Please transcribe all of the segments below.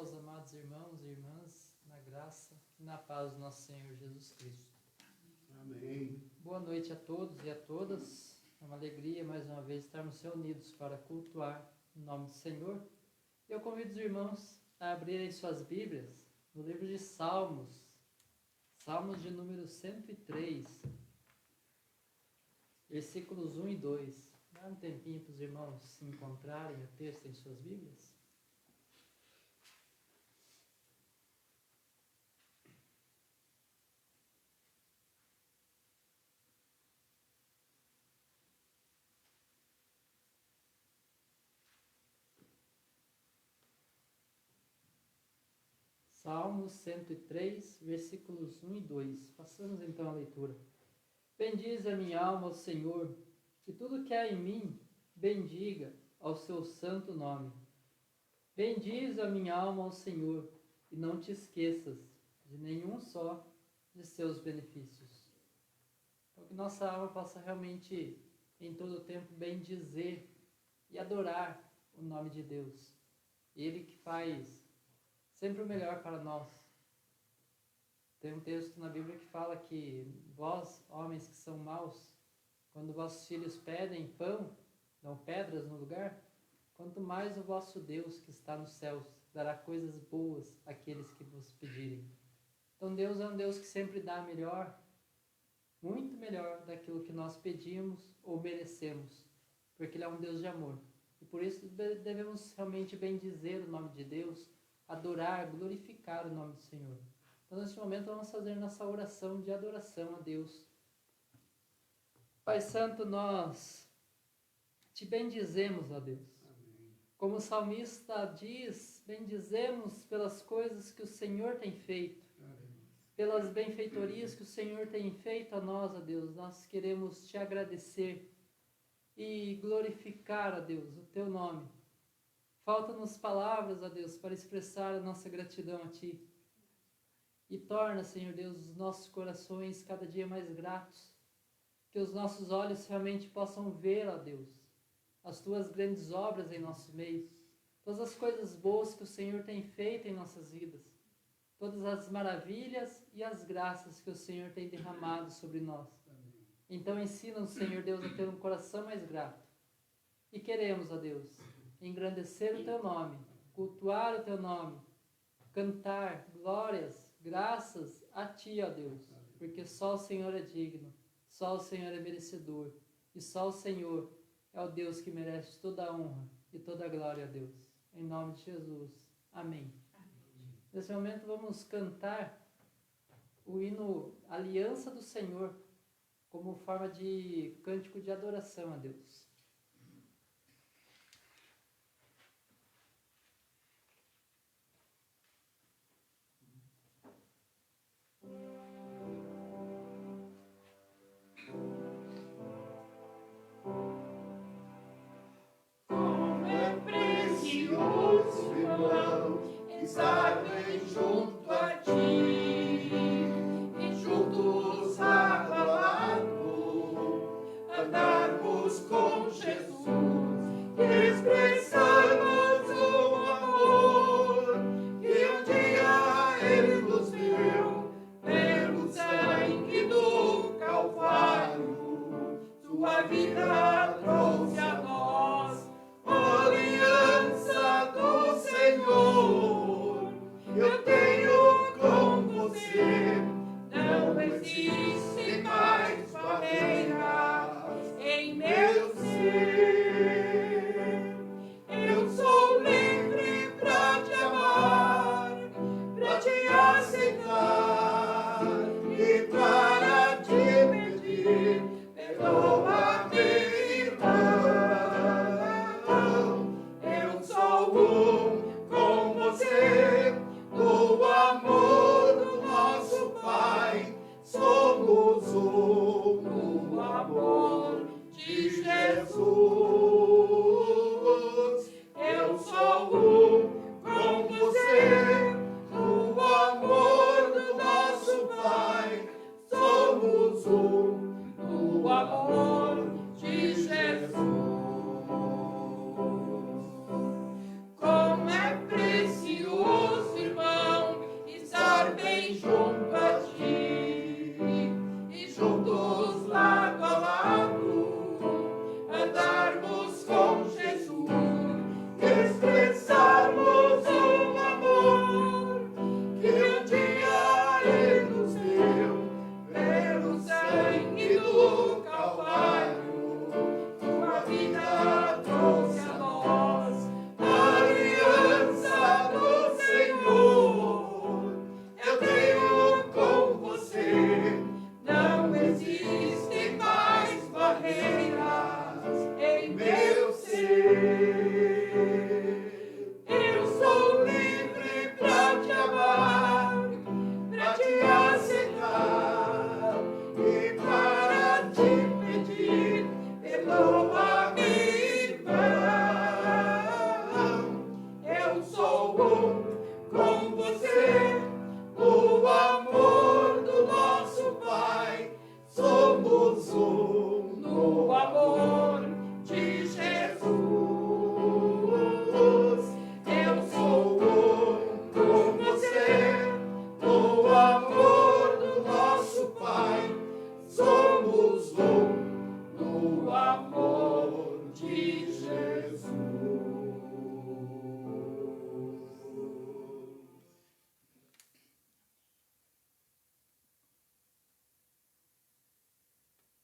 aos amados irmãos e irmãs, na graça e na paz do nosso Senhor Jesus Cristo. Amém. Boa noite a todos e a todas. É uma alegria mais uma vez estarmos reunidos para cultuar o nome do Senhor. Eu convido os irmãos a abrirem suas Bíblias no livro de Salmos, Salmos de número 103, versículos 1 e 2. Dá um tempinho para os irmãos se encontrarem o texto em suas Bíblias. Salmos 103, versículos 1 e 2. Passamos então a leitura. Bendize a minha alma ao Senhor, e tudo que há em mim, bendiga ao seu santo nome. Bendize a minha alma ao Senhor, e não te esqueças de nenhum só de seus benefícios. Então que nossa alma possa realmente, em todo o tempo, bendizer e adorar o nome de Deus. Ele que faz sempre o melhor para nós. Tem um texto na Bíblia que fala que vós, homens que são maus, quando vossos filhos pedem pão, dão pedras no lugar, quanto mais o vosso Deus que está nos céus dará coisas boas àqueles que vos pedirem. Então Deus é um Deus que sempre dá melhor, muito melhor daquilo que nós pedimos ou merecemos, porque Ele é um Deus de amor. E por isso devemos realmente bendizer o nome de Deus, adorar, glorificar o nome do Senhor. Então, neste momento, vamos fazer nossa oração de adoração a Deus. Pai Santo, nós te bendizemos, ó Deus. Amém. Como o salmista diz, bendizemos pelas coisas que o Senhor tem feito, pelas benfeitorias que o Senhor tem feito a nós, ó Deus. Nós queremos te agradecer e glorificar, ó Deus, o teu nome. Faltam-nos palavras, ó Deus, para expressar a nossa gratidão a Ti. E torna, Senhor Deus, os nossos corações cada dia mais gratos. Que os nossos olhos realmente possam ver, ó Deus, as Tuas grandes obras em nosso meio. Todas as coisas boas que o Senhor tem feito em nossas vidas. Todas as maravilhas e as graças que o Senhor tem derramado sobre nós. Então ensina-nos, Senhor Deus, a ter um coração mais grato. E queremos, ó Deus, engrandecer o Teu nome, cultuar o Teu nome, cantar glórias, graças a Ti, ó Deus, porque só o Senhor é digno, só o Senhor é merecedor, e só o Senhor é o Deus que merece toda a honra e toda a glória a Deus. Em nome de Jesus. Amém. Nesse momento vamos cantar o hino Aliança do Senhor, como forma de cântico de adoração a Deus. Estar bem junto a Ti e juntos a clamar, andarmos com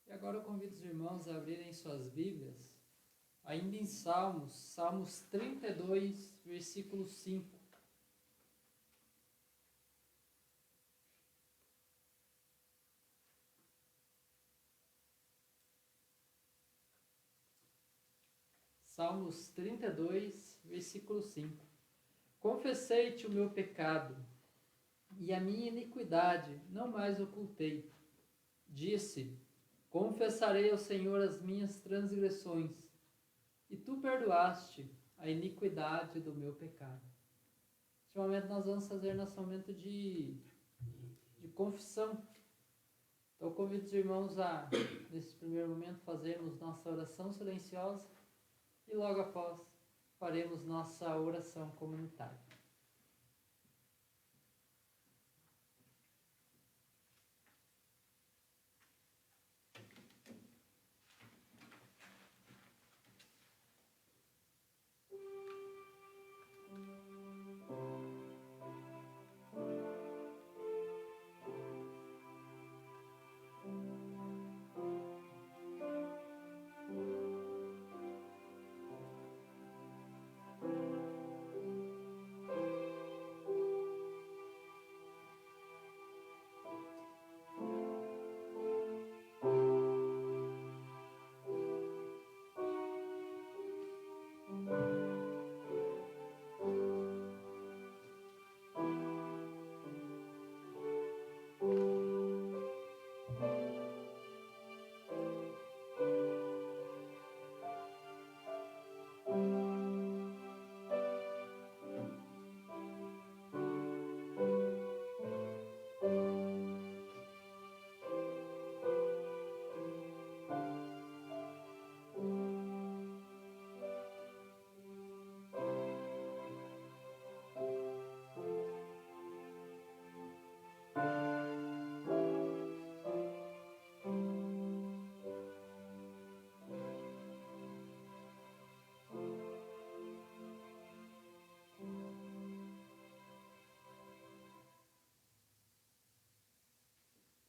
E agora eu convido os irmãos a abrirem suas Bíblias, ainda em Salmos 32, versículo 5. Salmos 32, versículo 5. Confessei-te o meu pecado, e a minha iniquidade não mais ocultei. Disse: confessarei ao Senhor as minhas transgressões, e tu perdoaste a iniquidade do meu pecado. Neste momento nós vamos fazer nosso momento de confissão. Então eu convido os irmãos a, nesse primeiro momento, fazermos nossa oração silenciosa e logo após faremos nossa oração comunitária.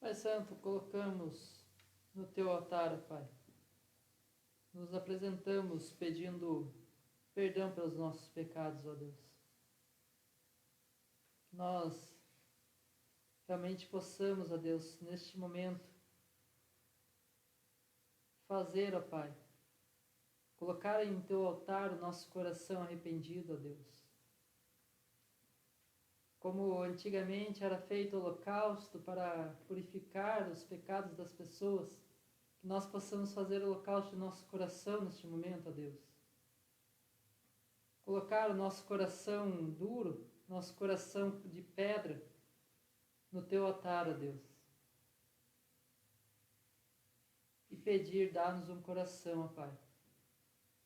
Pai Santo, colocamos no Teu altar, ó Pai. Nos apresentamos pedindo perdão pelos nossos pecados, ó Deus. Que nós realmente possamos, ó Deus, neste momento, fazer, ó Pai, colocar em Teu altar o nosso coração arrependido, ó Deus. Como antigamente era feito o holocausto para purificar os pecados das pessoas, que nós possamos fazer o holocausto do nosso coração neste momento, ó Deus. Colocar o nosso coração duro, nosso coração de pedra, no Teu altar, ó Deus. E pedir, dá-nos um coração, ó Pai,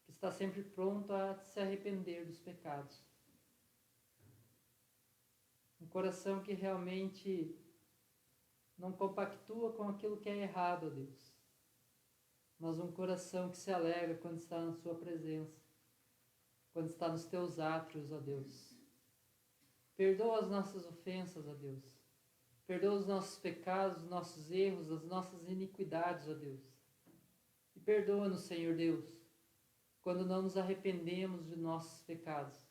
que está sempre pronto a se arrepender dos pecados. Um coração que realmente não compactua com aquilo que é errado, ó Deus. Mas um coração que se alegra quando está na Sua presença, quando está nos Teus átrios, ó Deus. Perdoa as nossas ofensas, ó Deus. Perdoa os nossos pecados, os nossos erros, as nossas iniquidades, ó Deus. E perdoa-nos, Senhor Deus, quando não nos arrependemos de nossos pecados.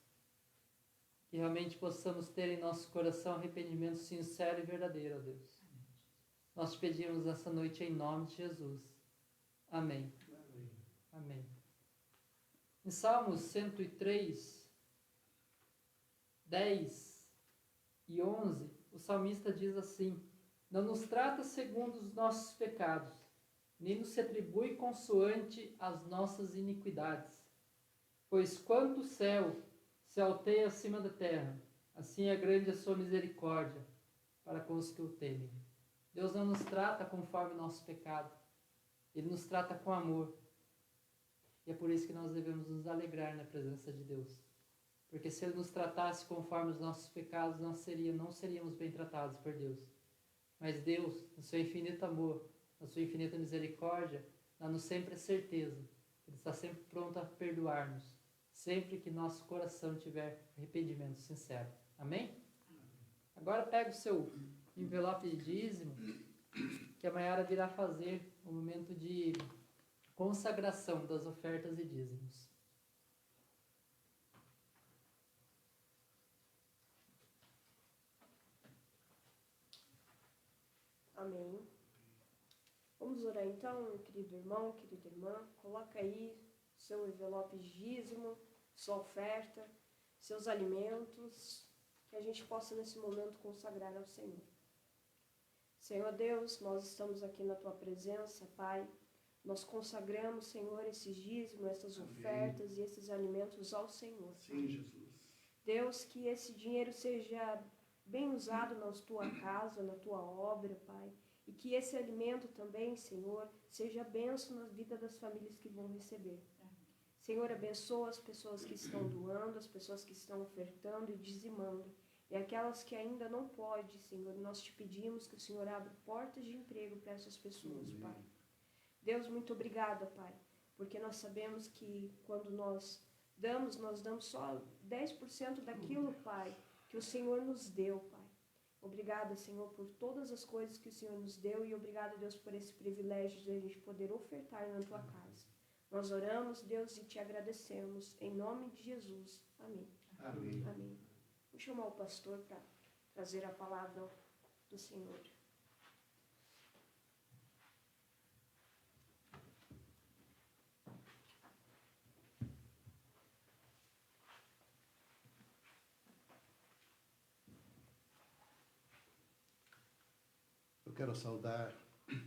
Que realmente possamos ter em nosso coração arrependimento sincero e verdadeiro, ó Deus. Nós te pedimos essa noite em nome de Jesus. Amém. Amém. Em Salmos 103, 10 e 11, o salmista diz assim: não nos trata segundo os nossos pecados, nem nos atribui consoante as nossas iniquidades. Pois quanto o céu se alteia acima da terra, assim é grande a sua misericórdia para com os que o temem. Deus não nos trata conforme o nosso pecado. Ele nos trata com amor. E é por isso que nós devemos nos alegrar na presença de Deus. Porque se Ele nos tratasse conforme os nossos pecados, não seríamos bem tratados por Deus. Mas Deus, no seu infinito amor, na sua infinita misericórdia, dá-nos sempre a certeza que Ele está sempre pronto a perdoar-nos sempre que nosso coração tiver arrependimento sincero. Amém? Agora pega o seu envelope de dízimo, que a Maiara virá fazer um momento de consagração das ofertas e dízimos. Amém. Vamos orar então, querido irmão, querida irmã. Coloca aí seu envelope de dízimo, sua oferta, seus alimentos, que a gente possa nesse momento consagrar ao Senhor. Senhor Deus, nós estamos aqui na Tua presença, Pai. Nós consagramos, Senhor, esses dízimos, essas ofertas e esses alimentos ao Senhor. Sim, Jesus. Deus, que esse dinheiro seja bem usado na Tua casa, na Tua obra, Pai. E que esse alimento também, Senhor, seja bênção na vida das famílias que vão receber. Senhor, abençoa as pessoas que estão doando, as pessoas que estão ofertando e dizimando. E aquelas que ainda não podem, Senhor, nós te pedimos que o Senhor abra portas de emprego para essas pessoas, Pai. Deus, muito obrigada, Pai, porque nós sabemos que quando nós damos só 10% daquilo, Pai, que o Senhor nos deu, Pai. Obrigada, Senhor, por todas as coisas que o Senhor nos deu e obrigada, Deus, por esse privilégio de a gente poder ofertar na Tua casa. Nós oramos, Deus, e te agradecemos. Em nome de Jesus. Amém. Amém. Amém. Vou chamar o pastor para trazer a palavra do Senhor. Eu quero saudar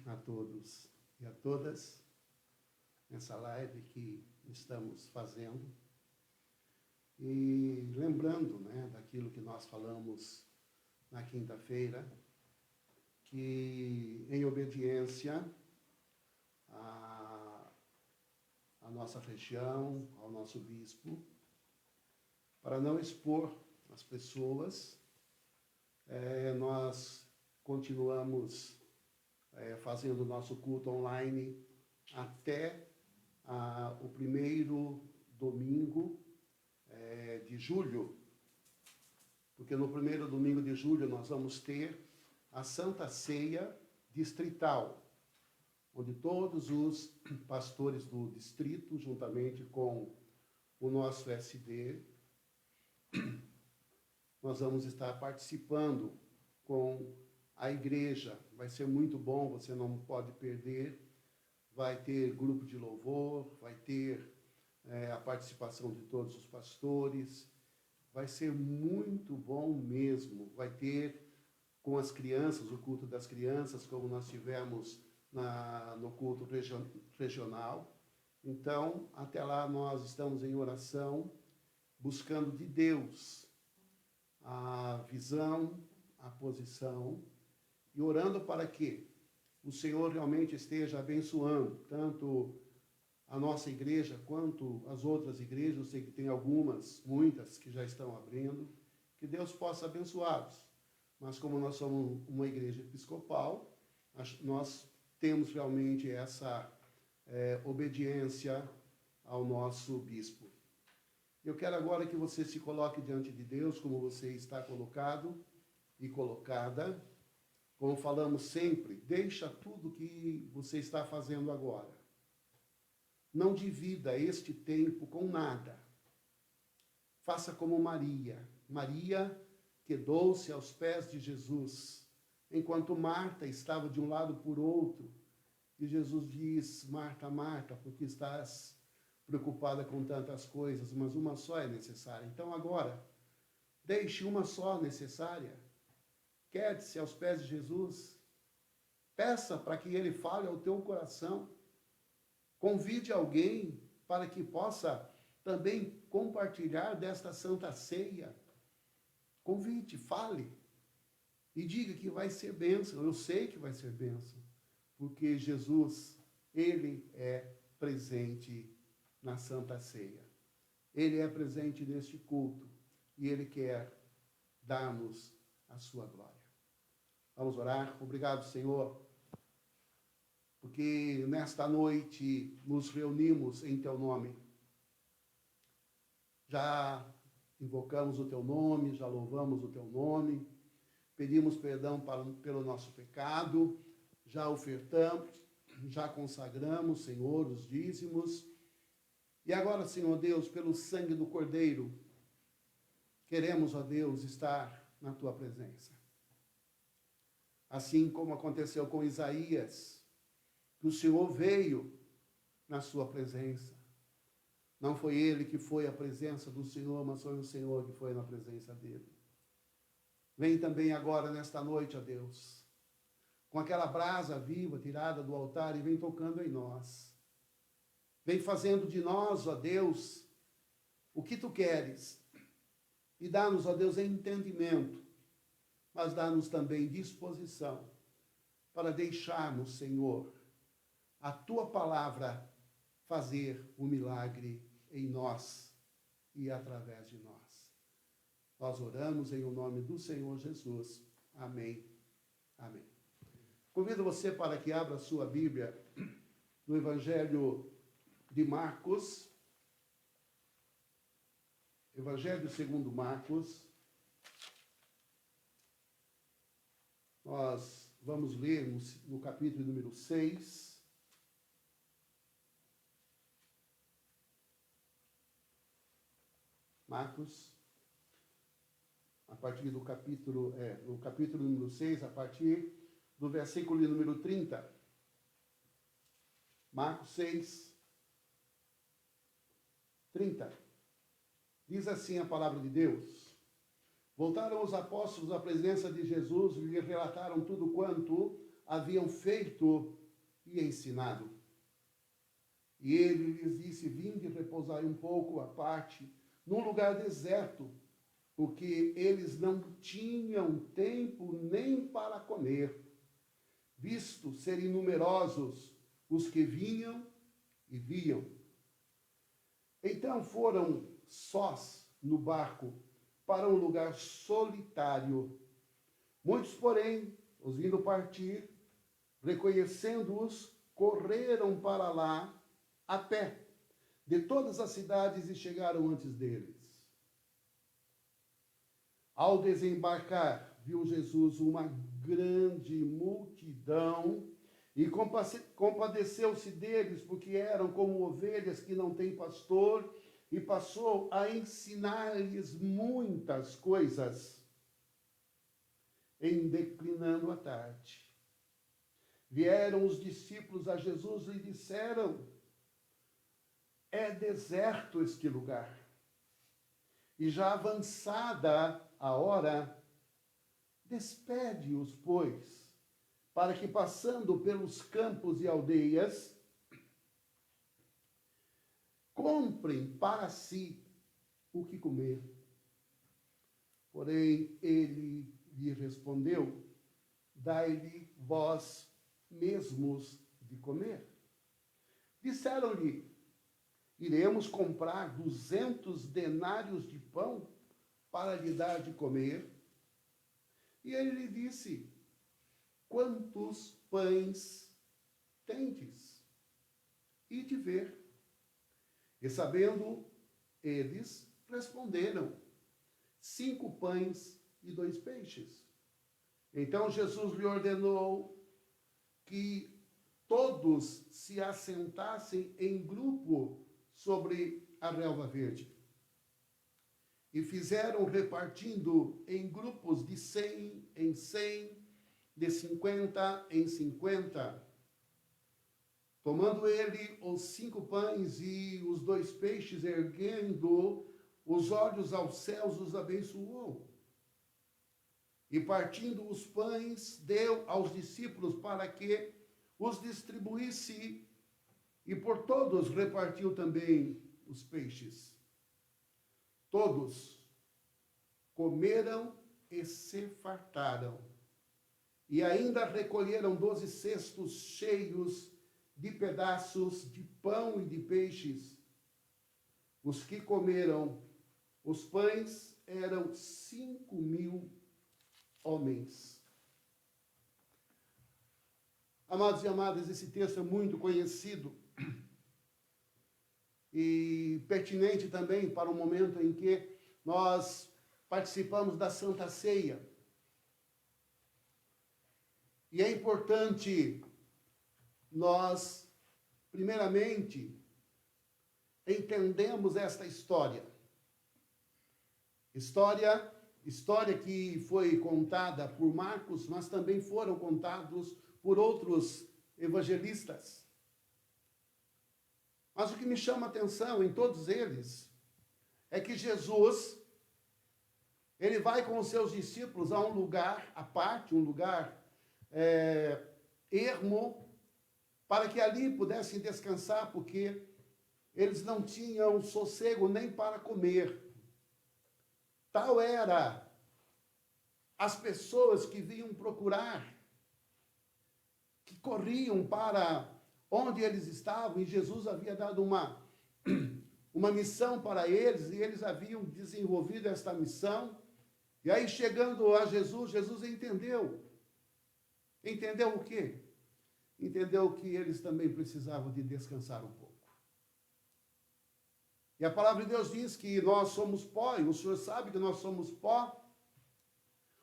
a todos e a todas nessa live que estamos fazendo. E lembrando, daquilo que nós falamos na quinta-feira, que em obediência à nossa região, ao nosso bispo, para não expor as pessoas, nós continuamos fazendo o nosso culto online até o primeiro domingo de julho, porque no primeiro domingo de julho nós vamos ter a Santa Ceia Distrital, onde todos os pastores do distrito, juntamente com o nosso SD, nós vamos estar participando com a igreja. Vai ser muito bom, você não pode perder. Vai ter grupo de louvor, vai ter a participação de todos os pastores. Vai ser muito bom mesmo. Vai ter com as crianças, o culto das crianças, como nós tivemos no culto regional. Então, até lá nós estamos em oração, buscando de Deus a visão, a posição, e orando para que o Senhor realmente esteja abençoando tanto a nossa igreja quanto as outras igrejas. Eu sei que tem muitas que já estão abrindo, que Deus possa abençoá-los. Mas como nós somos uma igreja episcopal, nós temos realmente essa obediência ao nosso bispo. Eu quero agora que você se coloque diante de Deus, como você está colocado e colocada. Como falamos sempre, deixa tudo que você está fazendo agora. Não divida este tempo com nada. Faça como Maria. Maria quedou-se aos pés de Jesus, enquanto Marta estava de um lado por outro. E Jesus diz: Marta, Marta, porque estás preocupada com tantas coisas, mas uma só é necessária. Então agora, deixe uma só necessária. Quede-se aos pés de Jesus. Peça para que Ele fale ao teu coração. Convide alguém para que possa também compartilhar desta Santa Ceia. Convide, fale. E diga que vai ser bênção. Eu sei que vai ser bênção. Porque Jesus, Ele é presente na Santa Ceia. Ele é presente neste culto. E Ele quer dar-nos a sua glória. Vamos orar. Obrigado, Senhor, porque nesta noite nos reunimos em Teu nome. já invocamos o teu nome, já louvamos o teu nome, pedimos perdão pelo nosso pecado, já ofertamos, já consagramos, Senhor, os dízimos. E agora, Senhor Deus, pelo sangue do Cordeiro, queremos, ó Deus, estar na tua presença. Assim como aconteceu com Isaías, que o Senhor veio na sua presença. Não foi ele que foi à presença do Senhor, mas foi o Senhor que foi na presença dele. Vem também agora, nesta noite, ó Deus, com aquela brasa viva tirada do altar e vem tocando em nós. Vem fazendo de nós, ó Deus, o que tu queres. E dá-nos, ó Deus, entendimento, mas dá-nos também disposição para deixarmos, Senhor, a tua palavra fazer o milagre em nós e através de nós. Nós oramos em o nome do Senhor Jesus. Amém. Amém. Convido você para que abra a sua Bíblia no Evangelho de Marcos, Evangelho segundo Marcos. Nós vamos ler no capítulo número 6. Marcos, a partir do capítulo, no capítulo número 6, a partir do versículo número 30. Marcos 6, 30. Diz assim a palavra de Deus: Voltaram os apóstolos à presença de Jesus e lhe relataram tudo quanto haviam feito e ensinado. E ele lhes disse: Vinde repousai um pouco à parte, num lugar deserto, porque eles não tinham tempo nem para comer, visto serem numerosos os que vinham e viam. Então foram sós no barco para um lugar solitário. Muitos, porém, os vindo partir, reconhecendo-os, correram para lá a pé de todas as cidades e chegaram antes deles. Ao desembarcar, viu Jesus uma grande multidão e compadeceu-se deles, porque eram como ovelhas que não têm pastor, e passou a ensinar-lhes muitas coisas. Em declinando a tarde, vieram os discípulos a Jesus e lhe disseram: É deserto este lugar, e já avançada a hora, despede-os, pois, para que, passando pelos campos e aldeias, comprem para si o que comer. Porém, ele lhe respondeu: Dai-lhe vós mesmos de comer. Disseram-lhe: Iremos comprar 200 denários de pão para lhe dar de comer? E ele lhe disse: Quantos pães tendes? E de ver. E sabendo eles, responderam: 5 pães e 2 peixes. Então Jesus lhe ordenou que todos se assentassem em grupo sobre a relva verde. E fizeram repartindo em grupos de 100 em 100, de 50 em 50. Tomando ele os 5 pães e os 2 peixes, erguendo os olhos aos céus, os abençoou. E partindo os pães, deu aos discípulos para que os distribuísse, e por todos repartiu também os peixes. Todos comeram e se fartaram, e ainda recolheram 12 cestos cheios de pedaços de pão e de peixes. Os que comeram os pães eram 5.000 homens. Amados e amadas, esse texto é muito conhecido. e pertinente também para o momento em que nós participamos da Santa Ceia. E é importante nós, primeiramente, entendemos esta história. História que foi contada por Marcos, mas também foram contados por outros evangelistas. Mas o que me chama a atenção em todos eles é que Jesus, ele vai com os seus discípulos a um lugar à parte, um lugar ermo, para que ali pudessem descansar, porque eles não tinham sossego nem para comer. Tal era as pessoas que vinham procurar, que corriam para onde eles estavam, e Jesus havia dado uma missão para eles, e eles haviam desenvolvido esta missão. E aí, chegando a Jesus, Jesus entendeu. Entendeu o quê? Entendeu que eles também precisavam de descansar um pouco. E a palavra de Deus diz que nós somos pó, e o Senhor sabe que nós somos pó.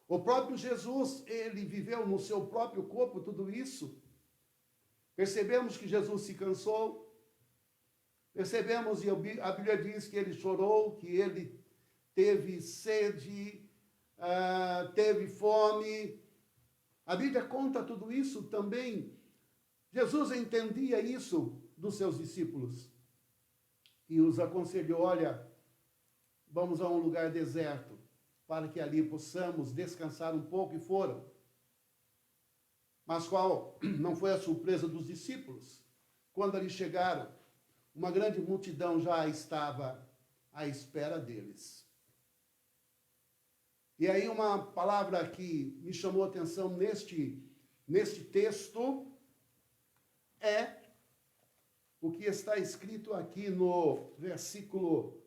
O próprio Jesus, ele viveu no seu próprio corpo tudo isso. Percebemos que Jesus se cansou. Percebemos, e a Bíblia diz que ele chorou, que ele teve sede, teve fome. A Bíblia conta tudo isso também. Jesus entendia isso dos seus discípulos e os aconselhou: olha, vamos a um lugar deserto, para que ali possamos descansar um pouco, e foram. Mas qual não foi a surpresa dos discípulos? Quando ali chegaram, uma grande multidão já estava à espera deles. E aí uma palavra que me chamou a atenção neste texto é o que está escrito aqui no versículo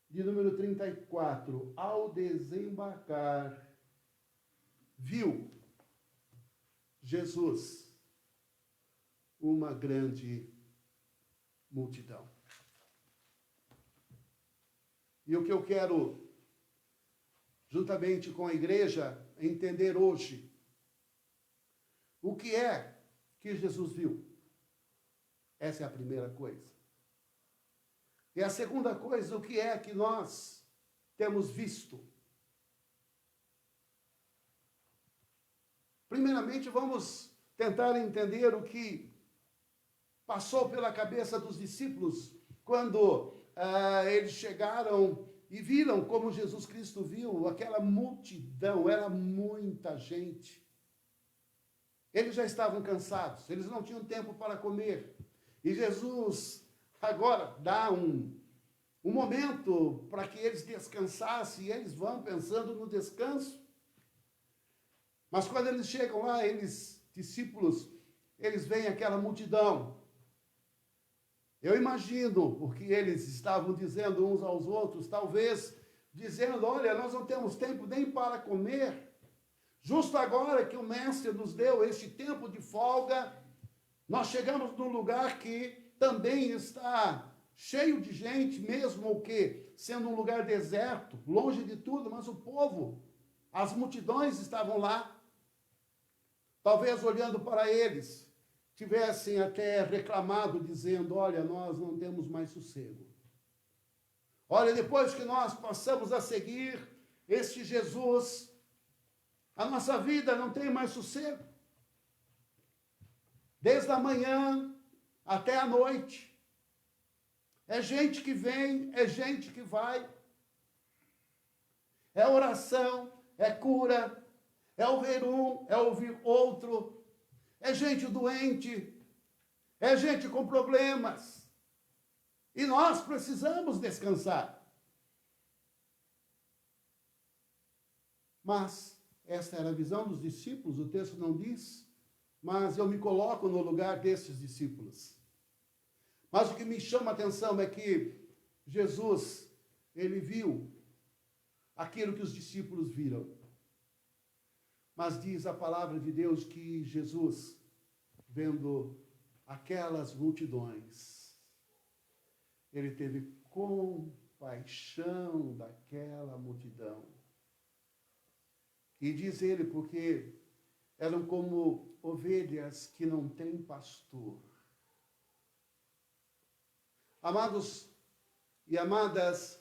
de número 34. Ao desembarcar, viu Jesus uma grande multidão. E o que eu quero, juntamente com a igreja, entender hoje, o que é que Jesus viu? Essa é a primeira coisa. E a segunda coisa, o que é que nós temos visto? Primeiramente, vamos tentar entender o que passou pela cabeça dos discípulos quando eles chegaram e viram como Jesus Cristo viu aquela multidão, era muita gente. Eles já estavam cansados, eles não tinham tempo para comer. E Jesus agora dá um momento para que eles descansassem, e eles vão pensando no descanso. Mas quando eles chegam lá, discípulos, eles veem aquela multidão. Eu imagino, porque eles estavam dizendo uns aos outros, talvez dizendo: olha, nós não temos tempo nem para comer. Justo agora que o Mestre nos deu este tempo de folga, nós chegamos num lugar que também está cheio de gente, mesmo que sendo um lugar deserto, longe de tudo, mas o povo, as multidões estavam lá. Talvez olhando para eles, tivessem até reclamado, dizendo: olha, nós não temos mais sossego. Olha, depois que nós passamos a seguir este Jesus, a nossa vida não tem mais sossego. Desde a manhã até a noite. É gente que vem, é gente que vai. É oração, é cura, é ouvir um, é ouvir outro. É gente doente, é gente com problemas. E nós precisamos descansar. Mas esta era a visão dos discípulos, o texto não diz, mas eu me coloco no lugar desses discípulos. Mas o que me chama a atenção é que Jesus, ele viu aquilo que os discípulos viram. Mas diz a palavra de Deus que Jesus, vendo aquelas multidões, ele teve compaixão daquela multidão. E diz ele, porque eram como ovelhas que não têm pastor. Amados e amadas,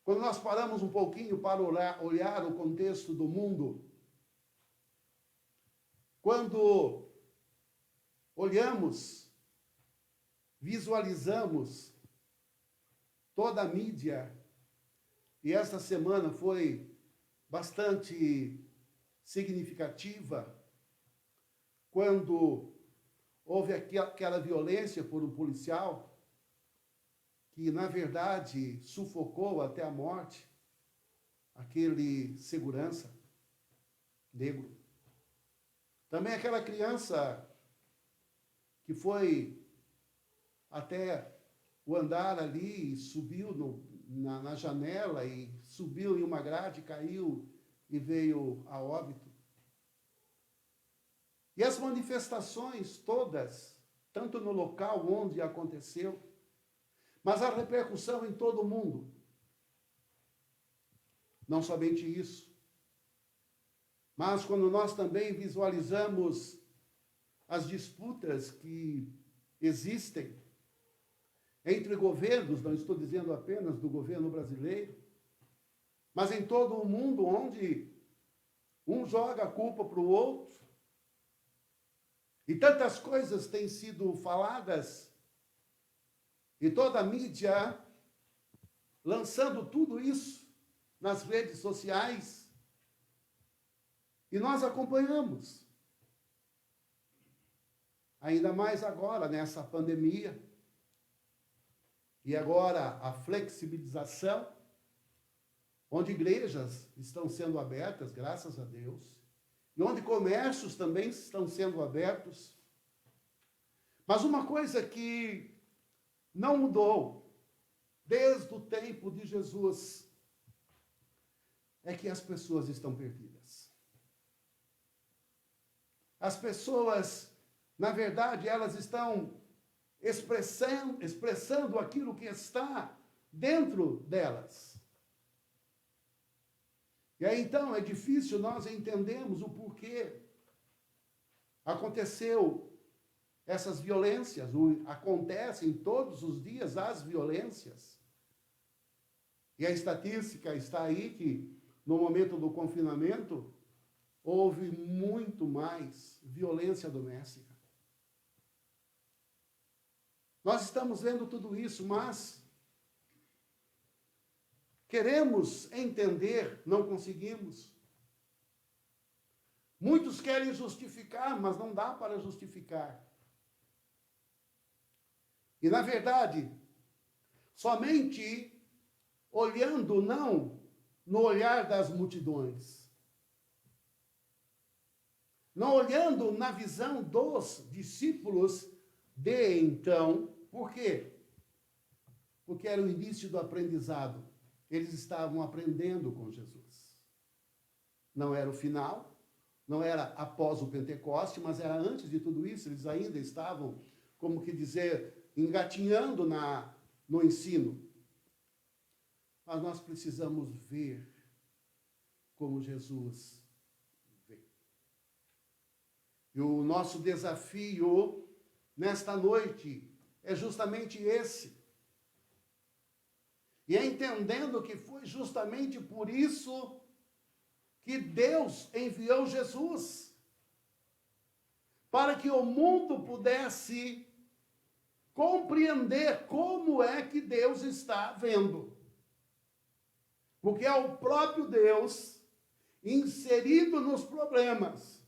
quando nós paramos um pouquinho para olhar o contexto do mundo, quando olhamos, visualizamos toda a mídia, e esta semana foi bastante significativa, quando houve aquela violência por um policial, que, na verdade, sufocou até a morte aquele segurança negro. Também aquela criança que foi até o andar ali, subiu na janela e subiu em uma grade, caiu e veio a óbito. E as manifestações todas, tanto no local onde aconteceu, mas a repercussão em todo o mundo. Não somente isso, mas quando nós também visualizamos as disputas que existem entre governos, não estou dizendo apenas do governo brasileiro, mas em todo o mundo, onde um joga a culpa para o outro, e tantas coisas têm sido faladas, e toda a mídia lançando tudo isso nas redes sociais, e nós acompanhamos. Ainda mais agora, nessa pandemia, e agora a flexibilização, onde igrejas estão sendo abertas, graças a Deus, e onde comércios também estão sendo abertos. Mas uma coisa que não mudou desde o tempo de Jesus é que as pessoas estão perdidas. As pessoas, na verdade, elas estão expressando aquilo que está dentro delas. E aí, então, é difícil nós entendermos o porquê aconteceu essas violências, acontecem todos os dias as violências. E a estatística está aí que, no momento do confinamento, houve muito mais violência doméstica. Nós estamos vendo tudo isso, mas queremos entender, não conseguimos. Muitos querem justificar, mas não dá para justificar. E, na verdade, somente olhando não no olhar das multidões, não olhando na visão dos discípulos de então, por quê? Porque era o início do aprendizado. Eles estavam aprendendo com Jesus. Não era o final, não era após o Pentecoste, mas era antes de tudo isso. Eles ainda estavam, como que dizer, engatinhando no ensino. Mas nós precisamos ver como Jesus vê. E o nosso desafio nesta noite é justamente esse. E é entendendo que foi justamente por isso que Deus enviou Jesus, para que o mundo pudesse compreender como é que Deus está vendo. Porque é o próprio Deus inserido nos problemas.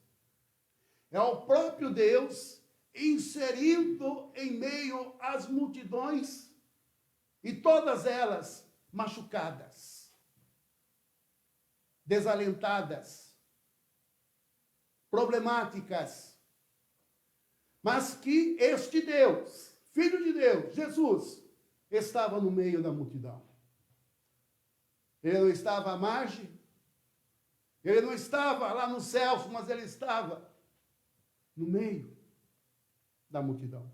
É o próprio Deus inserido em meio às multidões, e todas elas machucadas, desalentadas, problemáticas, mas que este Deus, Filho de Deus, Jesus, estava no meio da multidão. Ele não estava à margem, ele não estava lá nos céus, mas ele estava no meio da multidão.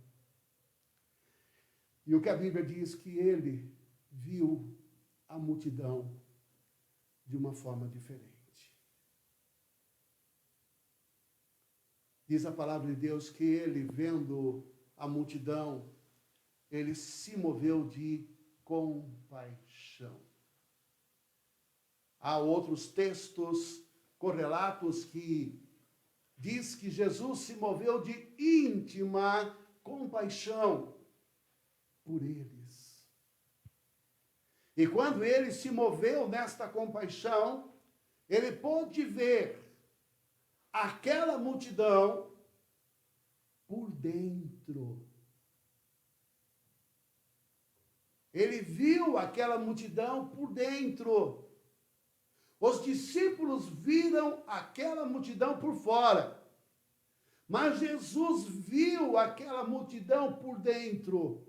E o que a Bíblia diz que ele viu a multidão de uma forma diferente. Diz a palavra de Deus que ele, vendo a multidão, ele se moveu de compaixão. Há outros textos correlatos que diz que Jesus se moveu de íntima compaixão por eles. E quando ele se moveu nesta compaixão, ele pôde ver aquela multidão por dentro. Ele viu aquela multidão por dentro. Os discípulos viram aquela multidão por fora. Mas Jesus viu aquela multidão por dentro.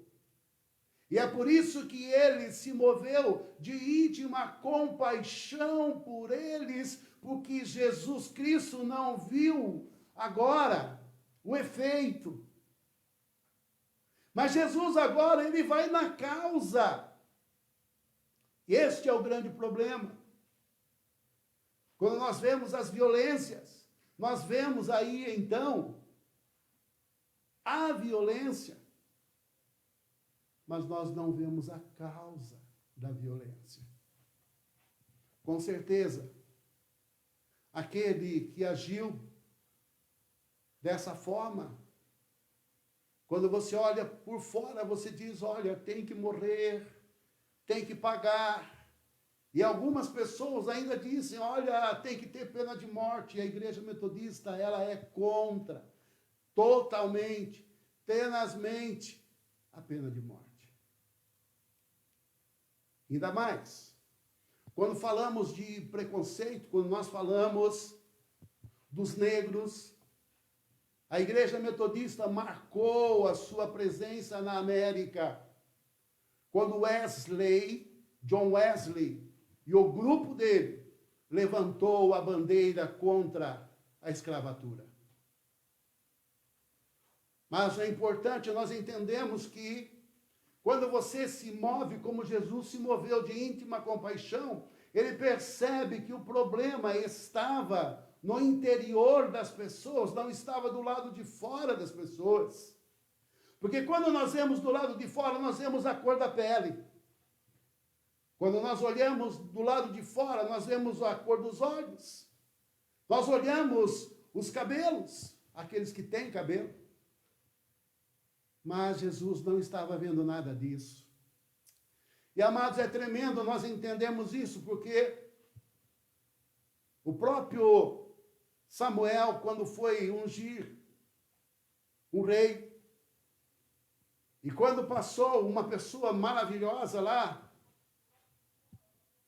E é por isso que ele se moveu de íntima compaixão por eles, porque Jesus Cristo não viu agora o efeito. Mas Jesus agora, ele vai na causa. Este é o grande problema. Quando nós vemos as violências, nós vemos aí, então, a violência, mas nós não vemos a causa da violência. Com certeza, aquele que agiu dessa forma, quando você olha por fora, você diz, olha, tem que morrer, tem que pagar. E algumas pessoas ainda dizem, olha, tem que ter pena de morte. E a igreja metodista, ela é contra, totalmente, tenazmente, a pena de morte. Ainda mais, quando falamos de preconceito, quando nós falamos dos negros, a igreja metodista marcou a sua presença na América. Quando John Wesley, e o grupo dele levantou a bandeira contra a escravatura. Mas é importante nós entendemos que quando você se move como Jesus se moveu de íntima compaixão, ele percebe que o problema estava no interior das pessoas, não estava do lado de fora das pessoas. Porque quando nós vemos do lado de fora, nós vemos a cor da pele. Quando nós olhamos do lado de fora, nós vemos a cor dos olhos. Nós olhamos os cabelos, aqueles que têm cabelo. Mas Jesus não estava vendo nada disso. E, amados, é tremendo nós entendemos isso, porque o próprio Samuel, quando foi ungir um rei, e quando passou uma pessoa maravilhosa lá,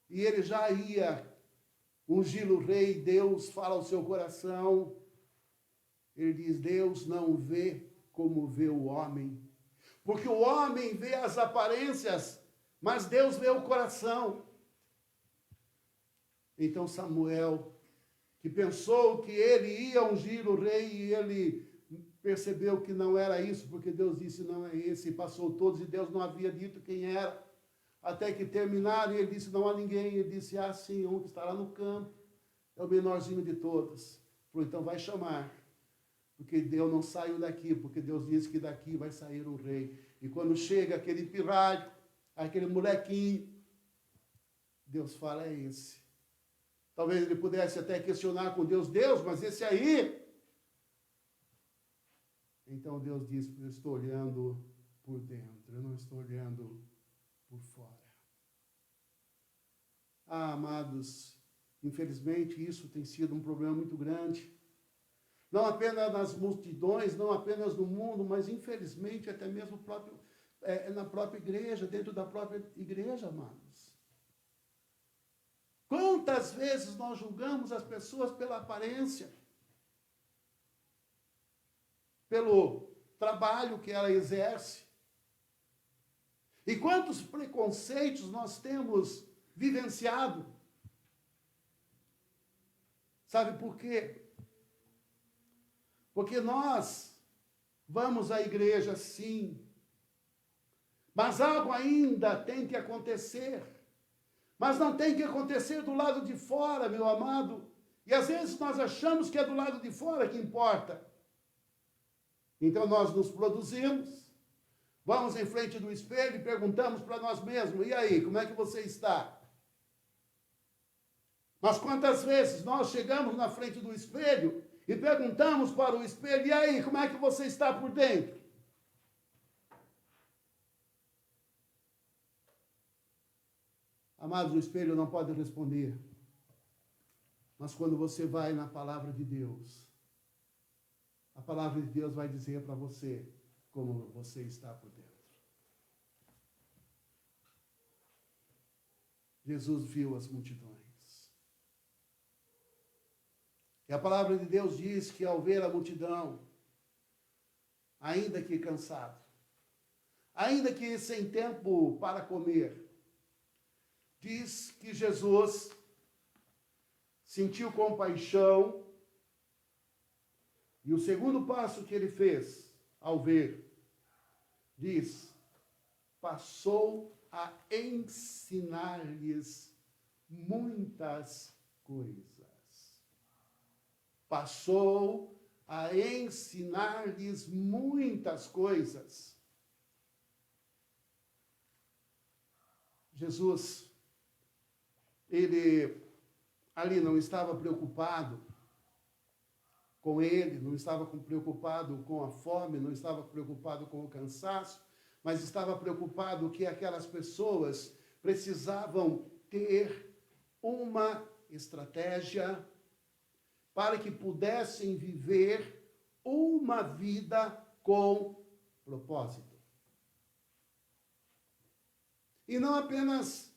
e ele já ia ungir o rei, Deus fala ao seu coração, ele diz, Deus não vê como vê o homem, porque o homem vê as aparências, mas Deus vê o coração. Então Samuel, que pensou que ele ia ungir o rei, e ele percebeu que não era isso, porque Deus disse, não é esse, e passou todos, e Deus não havia dito quem era. Até que terminaram, e ele disse, não há ninguém. Ele disse, sim, um que está lá no campo, é o menorzinho de todos. Falou, então vai chamar, porque Deus não saiu daqui, porque Deus disse que daqui vai sair o rei. E quando chega aquele pirralho, aquele molequinho, Deus fala, é esse. Talvez ele pudesse até questionar com Deus, mas esse aí? Então Deus disse, eu estou olhando por dentro, eu não estou olhando por fora. Amados, infelizmente isso tem sido um problema muito grande. Não apenas nas multidões, não apenas no mundo, mas infelizmente até mesmo na própria igreja, dentro da própria igreja, amados. Quantas vezes nós julgamos as pessoas pela aparência, pelo trabalho que ela exerce, e quantos preconceitos nós temos vivenciado? Sabe por quê? Porque nós vamos à igreja, sim, Mas algo ainda tem que acontecer. Mas não tem que acontecer do lado de fora, meu amado. E às vezes nós achamos que é do lado de fora que importa. Então nós nos produzimos, vamos em frente do espelho e perguntamos para nós mesmos: e aí, como é que você está? Mas quantas vezes nós chegamos na frente do espelho e perguntamos para o espelho: e aí, como é que você está por dentro? Amados, o espelho não pode responder. Mas quando você vai na palavra de Deus, a palavra de Deus vai dizer para você como você está por dentro. Jesus viu as multidões. E a palavra de Deus diz que ao ver a multidão, ainda que cansado, ainda que sem tempo para comer, diz que Jesus sentiu compaixão, e o segundo passo que ele fez ao ver, diz, passou a ensinar-lhes muitas coisas. Passou a ensinar-lhes muitas coisas. Jesus, ele ali não estava preocupado com ele, não estava preocupado com a fome, não estava preocupado com o cansaço, mas estava preocupado que aquelas pessoas precisavam ter uma estratégia para que pudessem viver uma vida com propósito. E não apenas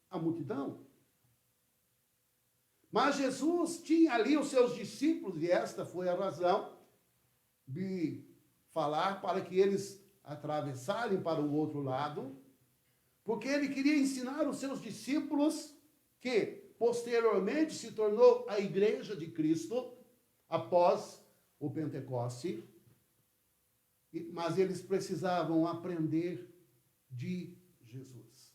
a multidão, mas Jesus tinha ali os seus discípulos, e esta foi a razão de falar para que eles atravessarem para o outro lado, porque ele queria ensinar os seus discípulos, que posteriormente se tornou a igreja de Cristo, após o Pentecoste, mas eles precisavam aprender de Jesus.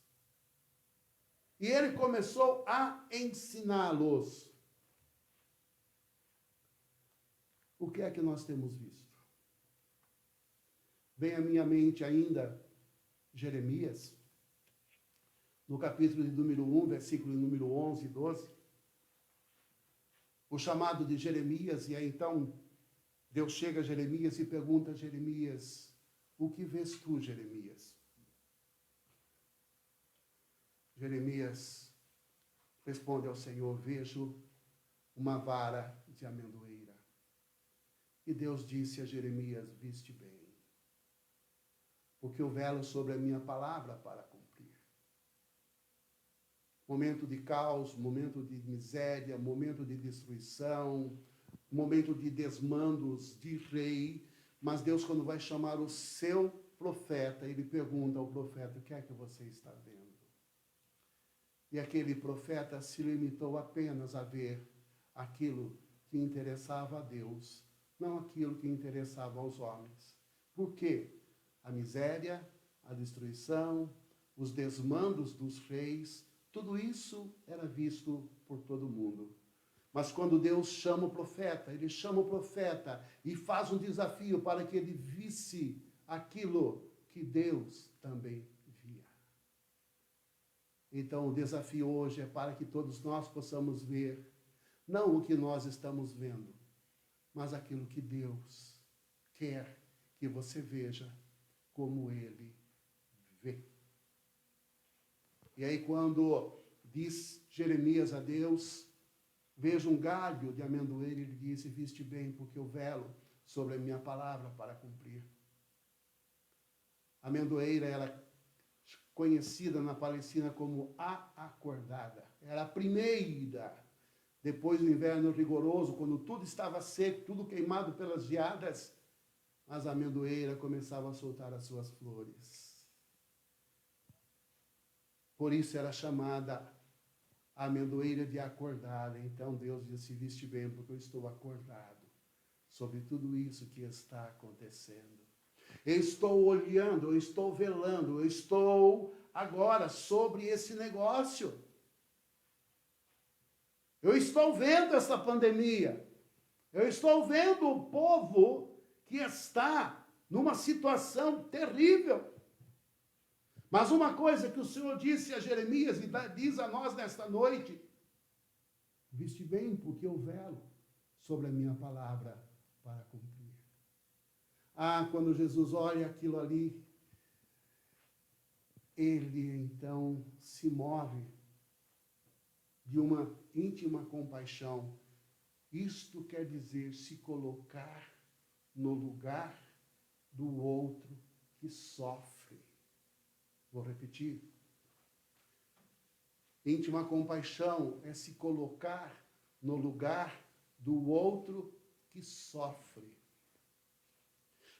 E ele começou a ensiná-los. O que é que nós temos visto? Vem à minha mente ainda Jeremias, no capítulo de número 1, versículo número 11 e 12. O chamado de Jeremias, e aí então Deus chega a Jeremias e pergunta a Jeremias: o que vês tu, Jeremias? Jeremias responde ao Senhor: vejo uma vara de amendoeira. E Deus disse a Jeremias: viste bem, porque eu velo sobre a minha palavra para cumprir. Momento de caos, momento de miséria, momento de destruição, momento de desmandos de rei, mas Deus, quando vai chamar o seu profeta, ele pergunta ao profeta: o que é que você está vendo? E aquele profeta se limitou apenas a ver aquilo que interessava a Deus, não aquilo que interessava aos homens. Por quê? A miséria, a destruição, os desmandos dos reis, tudo isso era visto por todo mundo. Mas quando Deus chama o profeta, ele chama o profeta e faz um desafio para que ele visse aquilo que Deus também via. Então, o desafio hoje é para que todos nós possamos ver, não o que nós estamos vendo, mas aquilo que Deus quer que você veja como Ele vê. E aí, quando diz Jeremias a Deus: veja um galho de amendoeira, ele disse: viste bem, porque eu velo sobre a minha palavra para cumprir. A amendoeira, ela é conhecida na Palestina como a acordada. Era a primeira, depois do inverno rigoroso, quando tudo estava seco, tudo queimado pelas geadas, mas a amendoeira começava a soltar as suas flores. Por isso era chamada a amendoeira de acordada. Então Deus disse: viste bem, porque eu estou acordado sobre tudo isso que está acontecendo. Eu estou olhando, eu estou velando, eu estou agora sobre esse negócio. Eu estou vendo essa pandemia. Eu estou vendo o povo que está numa situação terrível. Mas uma coisa que o Senhor disse a Jeremias e diz a nós nesta noite: viste bem, porque eu velo sobre a minha palavra para cumprir. Quando Jesus olha aquilo ali, ele então se move de uma íntima compaixão. Isto quer dizer se colocar no lugar do outro que sofre. Vou repetir. Íntima compaixão é se colocar no lugar do outro que sofre.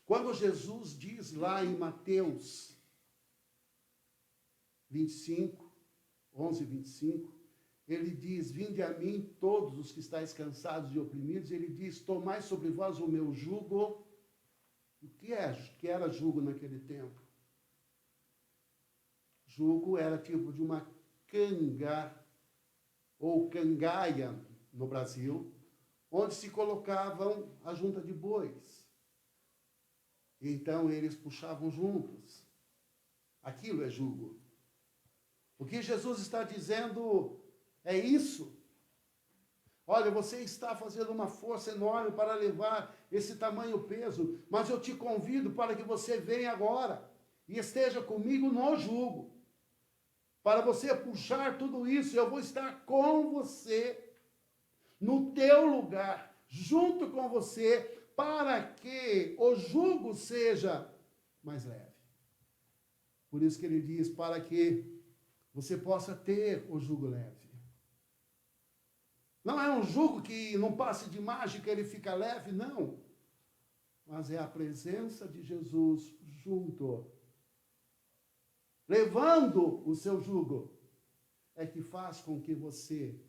Quando Jesus diz lá em Mateus 25, 11, 25, ele diz: vinde a mim todos os que estáis cansados e oprimidos. Ele diz: tomai sobre vós o meu jugo. O que era jugo naquele tempo? Jugo era tipo de uma canga, ou cangaia no Brasil, onde se colocavam a junta de bois. Então eles puxavam juntos. Aquilo é jugo. O que Jesus está dizendo é isso. Olha, você está fazendo uma força enorme para levar esse tamanho peso, mas eu te convido para que você venha agora e esteja comigo no jugo. Para você puxar tudo isso, eu vou estar com você, no teu lugar, junto com você, para que o jugo seja mais leve. Por isso que ele diz, para que você possa ter o jugo leve. Não é um jugo que num passe de mágica ele fica leve, não. Mas é a presença de Jesus junto, levando o seu jugo, é que faz com que você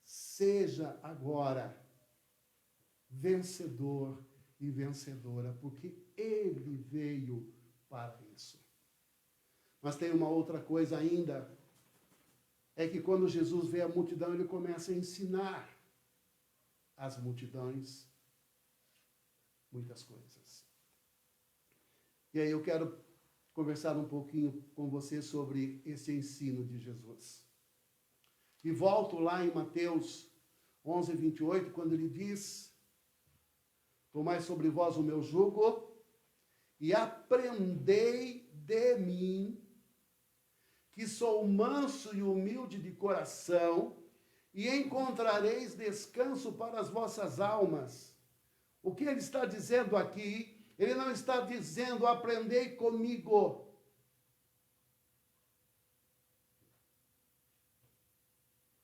seja agora vencedor e vencedora, porque ele veio para isso. Mas tem uma outra coisa ainda, é que quando Jesus vê a multidão, ele começa a ensinar as multidões muitas coisas. E aí eu quero conversar um pouquinho com você sobre esse ensino de Jesus. E volto lá em Mateus 11, 28, quando ele diz: tomai sobre vós o meu jugo e aprendei de mim, que sou manso e humilde de coração, e encontrareis descanso para as vossas almas. O que ele está dizendo aqui? Ele não está dizendo, aprendei comigo.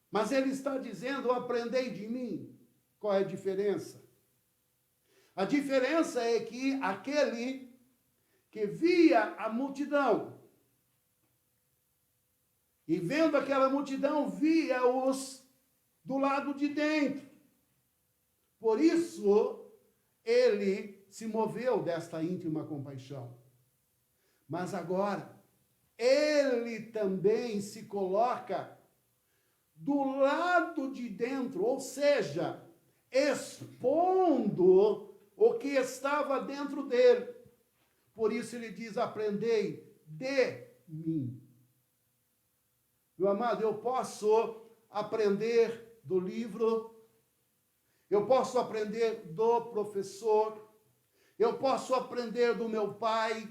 Mas ele está dizendo, aprendei de mim. Qual é a diferença? A diferença é que aquele que via a multidão, e vendo aquela multidão, via-os do lado de dentro. Por isso, ele se moveu desta íntima compaixão. Mas agora, ele também se coloca do lado de dentro, ou seja, expondo o que estava dentro dele. Por isso ele diz, aprendei de mim. Meu amado, eu posso aprender do livro, eu posso aprender do professor, eu posso aprender do meu pai,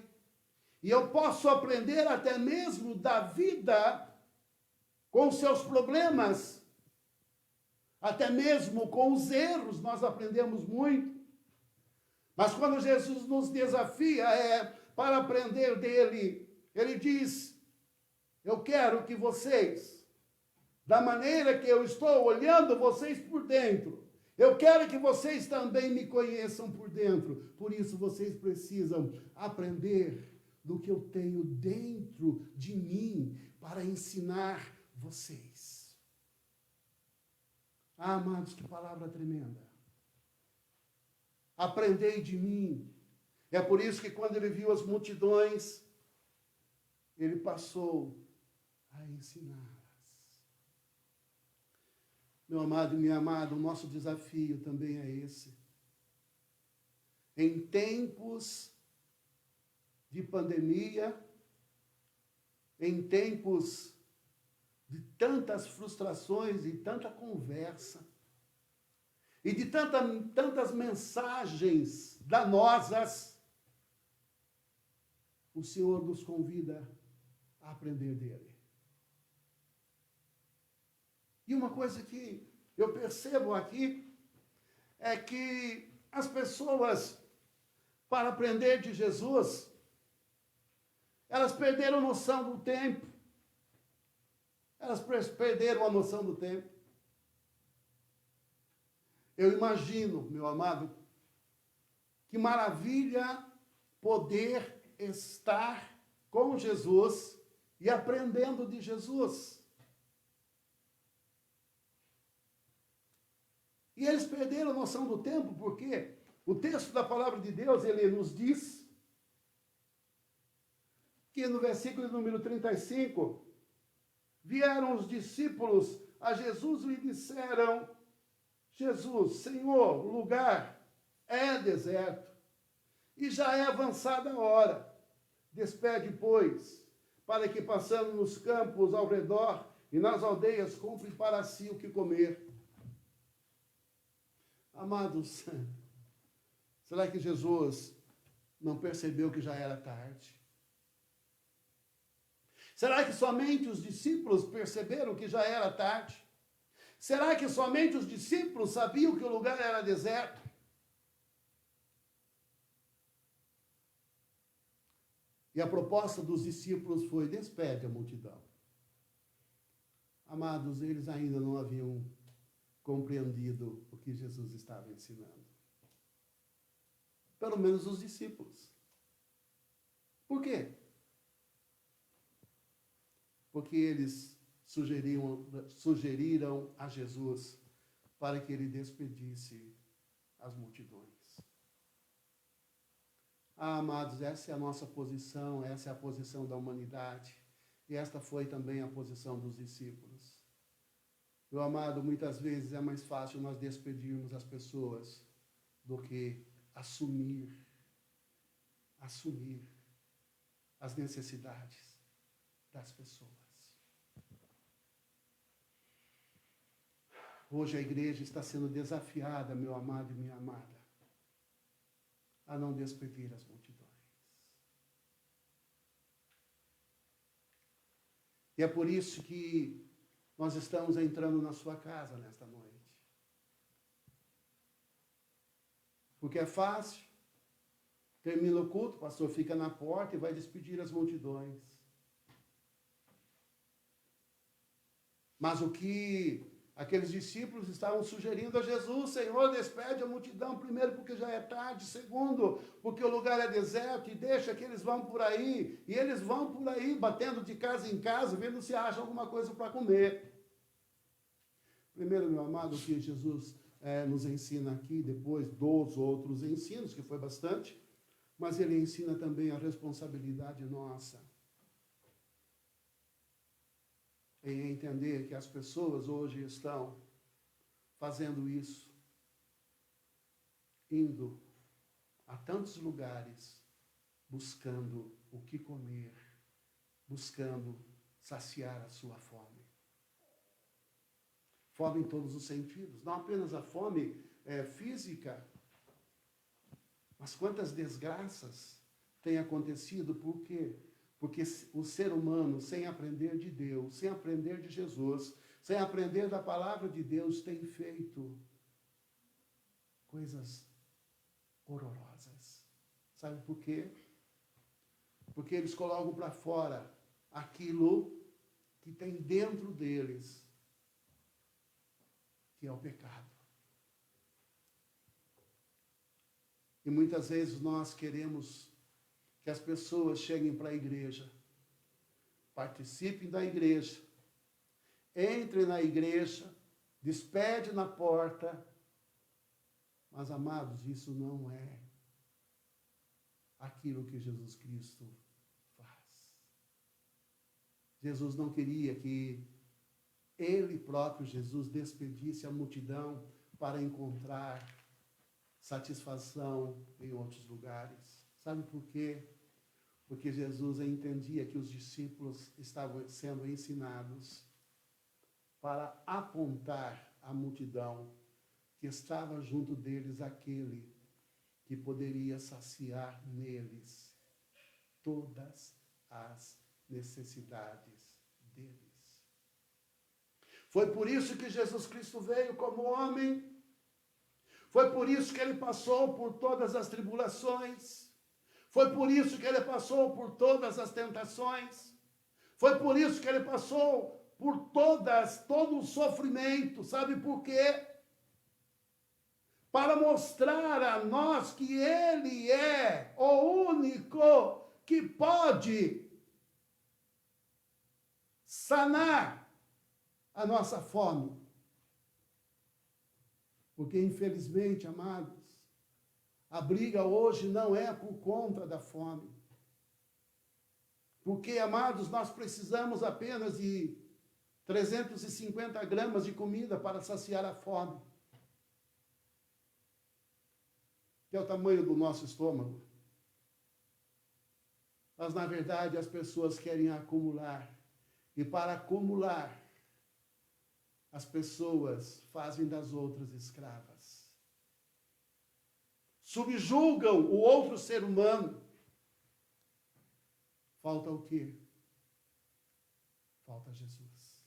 e eu posso aprender até mesmo da vida com seus problemas, até mesmo com os erros, nós aprendemos muito. Mas quando Jesus nos desafia para aprender dele, ele diz, eu quero que vocês, da maneira que eu estou olhando vocês por dentro, eu quero que vocês também me conheçam por dentro. Por isso vocês precisam aprender do que eu tenho dentro de mim para ensinar vocês. Ah, amados, que palavra tremenda. Aprendei de mim. É por isso que quando ele viu as multidões, ele passou a ensiná-las. Meu amado e minha amada, o nosso desafio também é esse. Em tempos de pandemia, em tempos de tantas frustrações e tanta conversa, e de tantas mensagens danosas, o Senhor nos convida a aprender dele. E uma coisa que eu percebo aqui é que as pessoas, para aprender de Jesus, elas perderam a noção do tempo. Elas perderam a noção do tempo. Eu imagino, meu amado, que maravilha poder estar com Jesus e aprendendo de Jesus. E eles perderam a noção do tempo, porque o texto da palavra de Deus, ele nos diz que no versículo número 35, vieram os discípulos a Jesus e disseram: Jesus, Senhor, o lugar é deserto e já é avançada a hora. Despede, pois, para que, passando nos campos ao redor e nas aldeias, compre para si o que comer. Amados, será que Jesus não percebeu que já era tarde? Será que somente os discípulos perceberam que já era tarde? Será que somente os discípulos sabiam que o lugar era deserto? E a proposta dos discípulos foi: despede a multidão. Amados, eles ainda não haviam compreendido o que Jesus estava ensinando. Pelo menos os discípulos. Por quê? Porque eles sugeriram a Jesus para que ele despedisse as multidões. Ah, amados, essa é a nossa posição, essa é a posição da humanidade, e esta foi também a posição dos discípulos. Meu amado, muitas vezes é mais fácil nós despedirmos as pessoas do que assumir as necessidades das pessoas. Hoje a igreja está sendo desafiada, meu amado e minha amada, a não despedir as multidões. E é por isso que nós estamos entrando na sua casa nesta noite. Porque é fácil. Termina o culto, o pastor fica na porta e vai despedir as multidões. Mas o que aqueles discípulos estavam sugerindo a Jesus: Senhor, despede a multidão, primeiro porque já é tarde, segundo porque o lugar é deserto, e deixa que eles vão por aí, e eles vão por aí batendo de casa em casa, vendo se acha alguma coisa para comer. Primeiro, meu amado, o que Jesus nos ensina aqui, depois dos outros ensinos, que foi bastante, mas ele ensina também a responsabilidade nossa em entender que as pessoas hoje estão fazendo isso, indo a tantos lugares, buscando o que comer, buscando saciar a sua fome. Fome em todos os sentidos, não apenas a fome física, mas quantas desgraças têm acontecido, por quê? Porque o ser humano, sem aprender de Deus, sem aprender de Jesus, sem aprender da palavra de Deus, tem feito coisas horrorosas. Sabe por quê? Porque eles colocam para fora aquilo que tem dentro deles, que é o pecado. E muitas vezes nós queremos que as pessoas cheguem para a igreja, participem da igreja, entrem na igreja, despede na porta, mas, amados, isso não é aquilo que Jesus Cristo faz. Jesus não queria que ele próprio, Jesus, despedisse a multidão para encontrar satisfação em outros lugares. Sabe por quê? Porque Jesus entendia que os discípulos estavam sendo ensinados para apontar à multidão que estava junto deles aquele que poderia saciar neles todas as necessidades deles. Foi por isso que Jesus Cristo veio como homem. Foi por isso que ele passou por todas as tribulações. Foi por isso que ele passou por todas as tentações. Foi por isso que ele passou por todo o sofrimento. Sabe por quê? Para mostrar a nós que ele é o único que pode sanar a nossa fome. Porque, infelizmente, amados, a briga hoje não é por conta da fome. Porque, amados, nós precisamos apenas de 350 gramas de comida para saciar a fome. Que é o tamanho do nosso estômago. Mas, na verdade, as pessoas querem acumular. E para acumular, as pessoas fazem das outras escravas. Subjugam o outro ser humano. Falta o quê? Falta Jesus.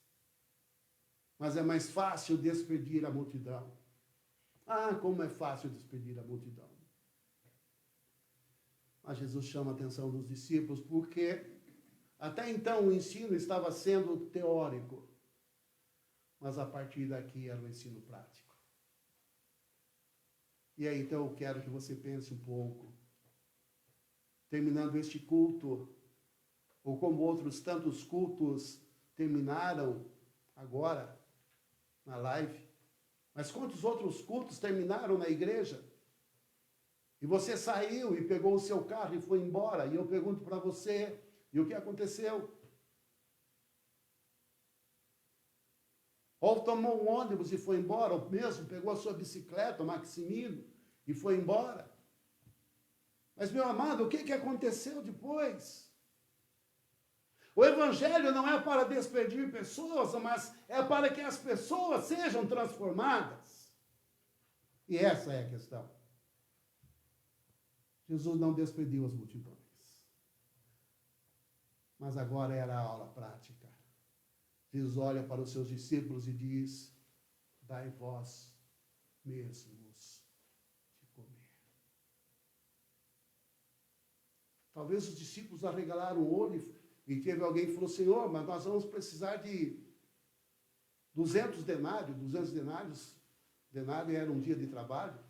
Mas é mais fácil despedir a multidão. Ah, como é fácil despedir a multidão. Mas Jesus chama a atenção dos discípulos porque até então o ensino estava sendo teórico. Mas a partir daqui era o ensino prático. E aí, então, eu quero que você pense um pouco. Terminando este culto, ou como outros tantos cultos terminaram agora, na live, mas quantos outros cultos terminaram na igreja? E você saiu e pegou o seu carro e foi embora. E eu pergunto para você, e o que aconteceu? Ou tomou um ônibus e foi embora, ou mesmo pegou a sua bicicleta, o Maximino, e foi embora. Mas, meu amado, o que aconteceu depois? O evangelho não é para despedir pessoas, mas é para que as pessoas sejam transformadas. E essa é a questão. Jesus não despediu as multidões. Mas agora era a aula prática. Jesus olha para os seus discípulos e diz: dai vós mesmos de comer. Talvez os discípulos arregalaram o olho e teve alguém que falou: Senhor, mas nós vamos precisar de 200 denários. 200 denários, denário era um dia de trabalho.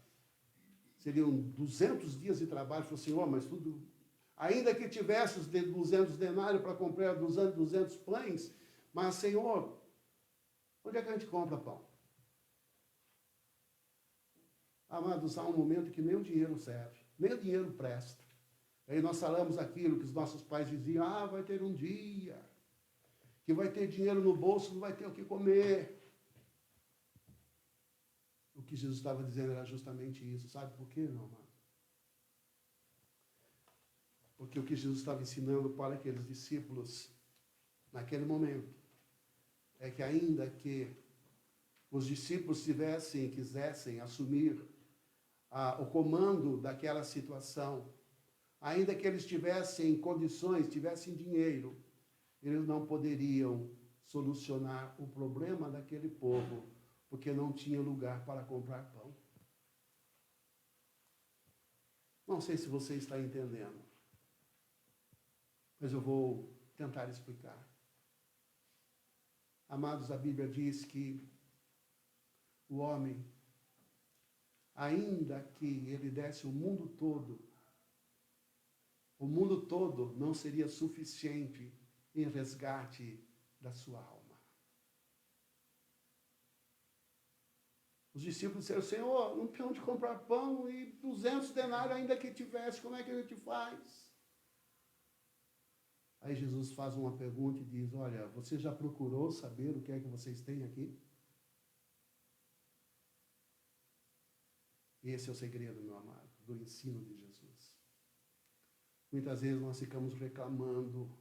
Seriam 200 dias de trabalho. Falou: Senhor, mas tudo... Ainda que tivéssemos 200 denários para comprar 200 pães, mas, Senhor, onde é que a gente compra pão? Amados, há um momento que nem o dinheiro serve, nem o dinheiro presta. Aí nós falamos aquilo que os nossos pais diziam: ah, vai ter um dia que vai ter dinheiro no bolso, não vai ter o que comer. O que Jesus estava dizendo era justamente isso. Sabe por quê, meu amado? Porque o que Jesus estava ensinando para aqueles discípulos, naquele momento, é que ainda que os discípulos quisessem assumir o comando daquela situação, ainda que eles tivessem condições, tivessem dinheiro, eles não poderiam solucionar o problema daquele povo, porque não tinha lugar para comprar pão. Não sei se você está entendendo, mas eu vou tentar explicar. Amados, a Bíblia diz que o homem, ainda que ele desse o mundo todo não seria suficiente em resgate da sua alma. Os discípulos disseram, Senhor, não tem onde comprar pão e 200 denários ainda que tivesse, como é que a gente faz? Aí Jesus faz uma pergunta e diz, olha, você já procurou saber o que é que vocês têm aqui? Esse é o segredo, meu amado, do ensino de Jesus. Muitas vezes nós ficamos reclamando,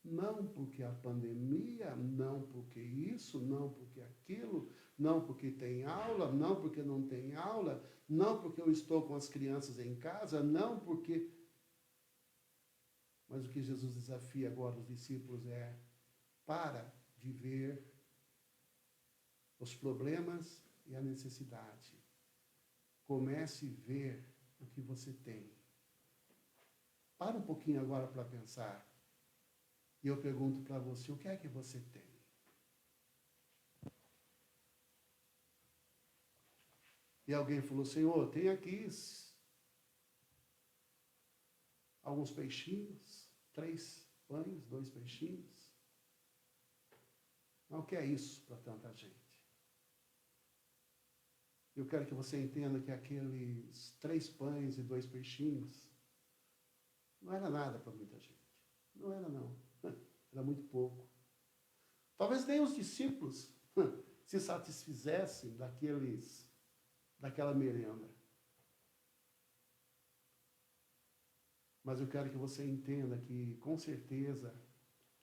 não porque a pandemia, não porque isso, não porque aquilo, não porque tem aula, não porque não tem aula, não porque eu estou com as crianças em casa, não porque... Mas o que Jesus desafia agora os discípulos é, para de ver os problemas e a necessidade. Comece a ver o que você tem. Para um pouquinho agora para pensar. E eu pergunto para você, o que é que você tem? E alguém falou, Senhor, tem aqui alguns peixinhos, 3 pães, 2 peixinhos. Mas o que é isso para tanta gente? Eu quero que você entenda que aqueles 3 pães e 2 peixinhos não era nada para muita gente. Não era, não. Era muito pouco. Talvez nem os discípulos se satisfizessem daquela merenda. Mas eu quero que você entenda que, com certeza,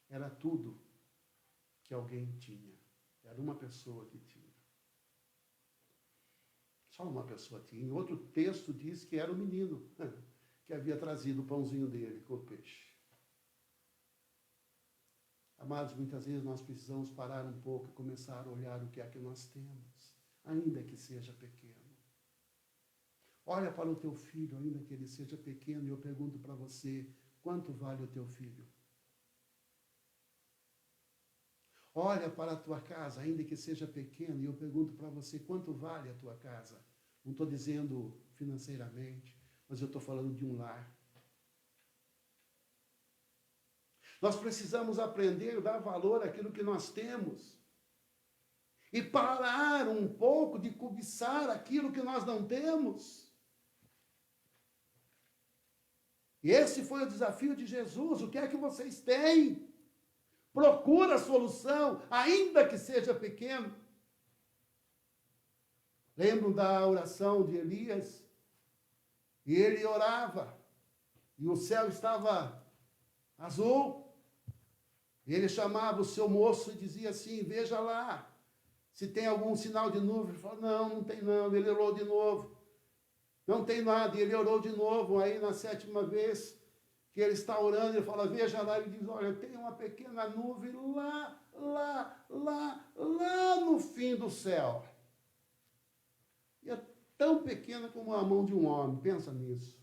era tudo que alguém tinha. Era uma pessoa que tinha. Só uma pessoa tinha. Em outro texto diz que era o menino que havia trazido o pãozinho dele com o peixe. Amados, muitas vezes nós precisamos parar um pouco e começar a olhar o que é que nós temos, ainda que seja pequeno. Olha para o teu filho, ainda que ele seja pequeno, e eu pergunto para você, quanto vale o teu filho? Olha para a tua casa, ainda que seja pequena, e eu pergunto para você, quanto vale a tua casa? Não estou dizendo financeiramente, mas eu estou falando de um lar. Nós precisamos aprender a dar valor àquilo que nós temos. E parar um pouco de cobiçar aquilo que nós não temos. E esse foi o desafio de Jesus. O que é que vocês têm? Procura a solução, ainda que seja pequeno. Lembram da oração de Elias? E ele orava, e o céu estava azul. E ele chamava o seu moço e dizia assim, veja lá, se tem algum sinal de nuvem. Ele falou, não tem não. Ele orou de novo. Não tem nada. E ele orou de novo. Aí, na 7ª vez que ele está orando, ele fala, veja lá. Ele diz, olha, tem uma pequena nuvem lá no fim do céu. E é tão pequena como a mão de um homem. Pensa nisso.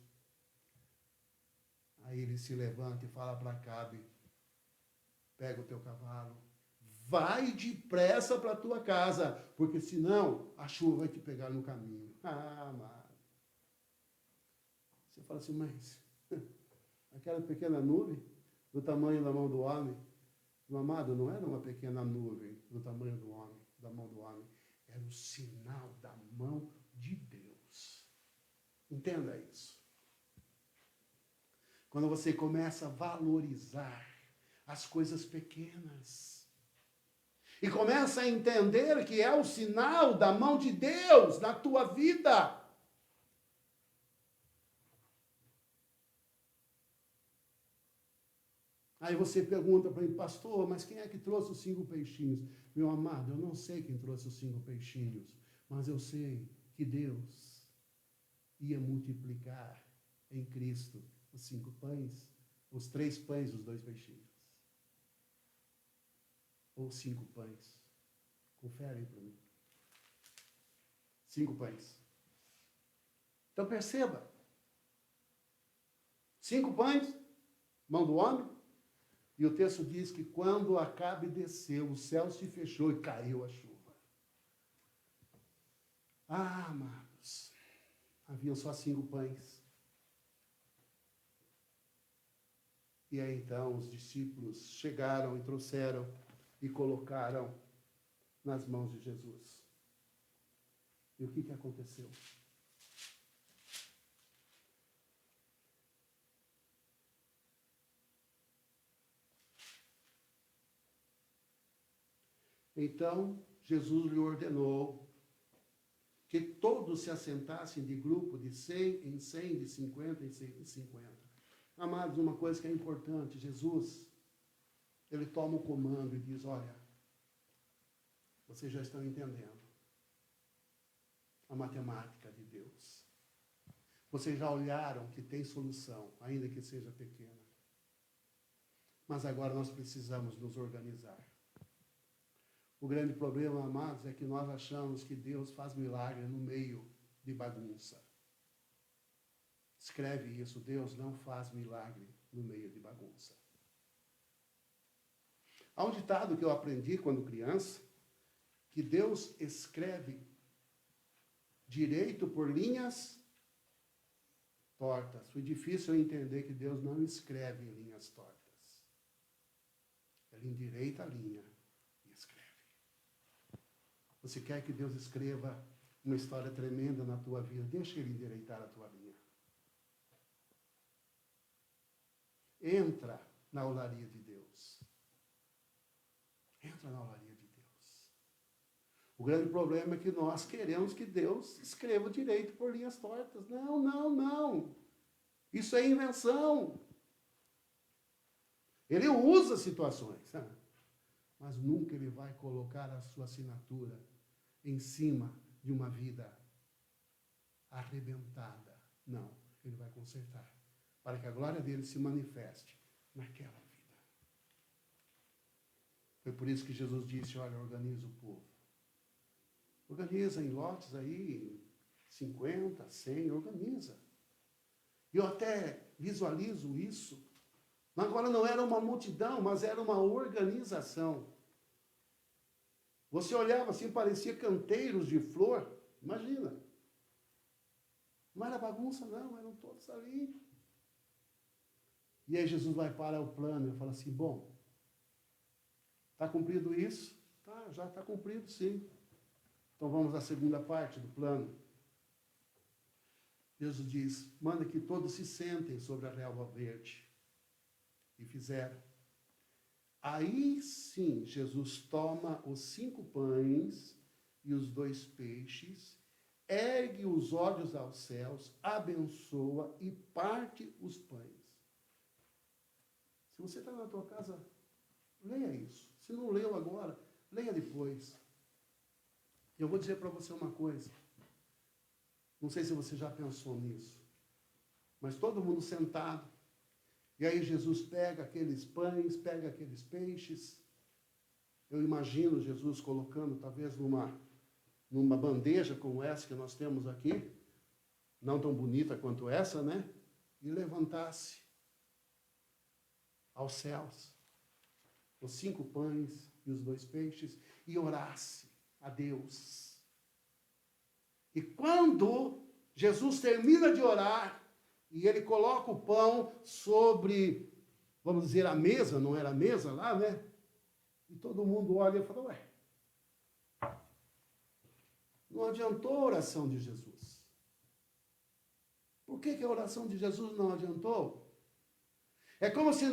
Aí ele se levanta e fala para Acabe, pega o teu cavalo, vai depressa para a tua casa, porque senão a chuva vai te pegar no caminho. Ah, amado. Você fala assim, mas aquela pequena nuvem do tamanho da mão do homem, meu amado, não era uma pequena nuvem do tamanho do homem, da mão do homem, era o sinal da mão de Deus. Entenda isso. Quando você começa a valorizar as coisas pequenas. E começa a entender que é o sinal da mão de Deus na tua vida. Aí você pergunta para mim, pastor, mas quem é que trouxe os 5 peixinhos? Meu amado, eu não sei quem trouxe os 5 peixinhos, mas eu sei que Deus ia multiplicar em Cristo os 5 pães, os 3 pães, os 2 peixinhos. Ou 5 pães. Conferem para mim. 5 pães. Então perceba. 5 pães, mão do homem. E o texto diz que quando Acabe desceu, o céu se fechou e caiu a chuva. Ah, amados. Haviam só 5 pães. E aí então os discípulos chegaram e trouxeram e colocaram nas mãos de Jesus. E o que aconteceu? Então, Jesus lhe ordenou que todos se assentassem de grupo de 100 em 100, de 50 em 50. Amados, uma coisa que é importante, Jesus, ele toma o comando e diz, olha, vocês já estão entendendo a matemática de Deus. Vocês já olharam que tem solução, ainda que seja pequena. Mas agora nós precisamos nos organizar. O grande problema, amados, é que nós achamos que Deus faz milagre no meio de bagunça. Escreve isso, Deus não faz milagre no meio de bagunça. Há um ditado que eu aprendi quando criança, que Deus escreve direito por linhas tortas. Foi difícil eu entender que Deus não escreve em linhas tortas. Ele endireita a linha e escreve. Você quer que Deus escreva uma história tremenda na tua vida? Deixa Ele endireitar a tua linha. Entra na olaria de Deus. Entra na olaria de Deus. O grande problema é que nós queremos que Deus escreva direito por linhas tortas. Não, não, não. Isso é invenção. Ele usa situações, mas nunca ele vai colocar a sua assinatura em cima de uma vida arrebentada. Não, ele vai consertar, para que a glória dele se manifeste naquela vida. Foi por isso que Jesus disse, olha, organiza o povo. Organiza em lotes aí, 50, 100, organiza. Eu até visualizo isso. Agora não era uma multidão, mas era uma organização. Você olhava assim, parecia canteiros de flor. Imagina. Não era bagunça, não, eram todos ali. E aí Jesus vai para o plano e fala assim, bom, está cumprido isso? Tá, já está cumprido, sim. Então vamos à segunda parte do plano. Jesus diz, manda que todos se sentem sobre a relva verde. E fizeram. Aí sim, Jesus toma os 5 pães e os 2 peixes, ergue os olhos aos céus, abençoa e parte os pães. Se você está na tua casa, leia isso. Se não leu agora, leia depois. Eu vou dizer para você uma coisa. Não sei se você já pensou nisso, mas todo mundo sentado, e aí Jesus pega aqueles pães, pega aqueles peixes. Eu imagino Jesus colocando talvez numa bandeja como essa que nós temos aqui, não tão bonita quanto essa, né? E levantasse aos céus os 5 pães e os 2 peixes e orasse a Deus. E quando Jesus termina de orar, e ele coloca o pão sobre, vamos dizer, a mesa, não era a mesa lá, né? E todo mundo olha e fala, ué, não adiantou a oração de Jesus. Por que a oração de Jesus não adiantou? É como se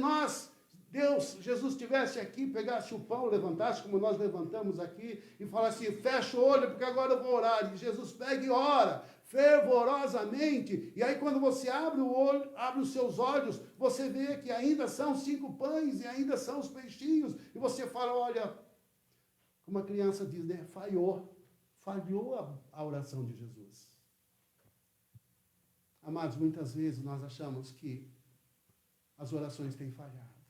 Jesus estivesse aqui, pegasse o pão, levantasse, como nós levantamos aqui, e falasse, fecha o olho, porque agora eu vou orar. E Jesus pega e ora, fervorosamente, e aí quando você abre o olho, abre os seus olhos, você vê que ainda são 5 pães, e ainda são os peixinhos, e você fala, olha, como a criança diz, né, falhou a oração de Jesus. Amados, muitas vezes nós achamos que as orações têm falhado.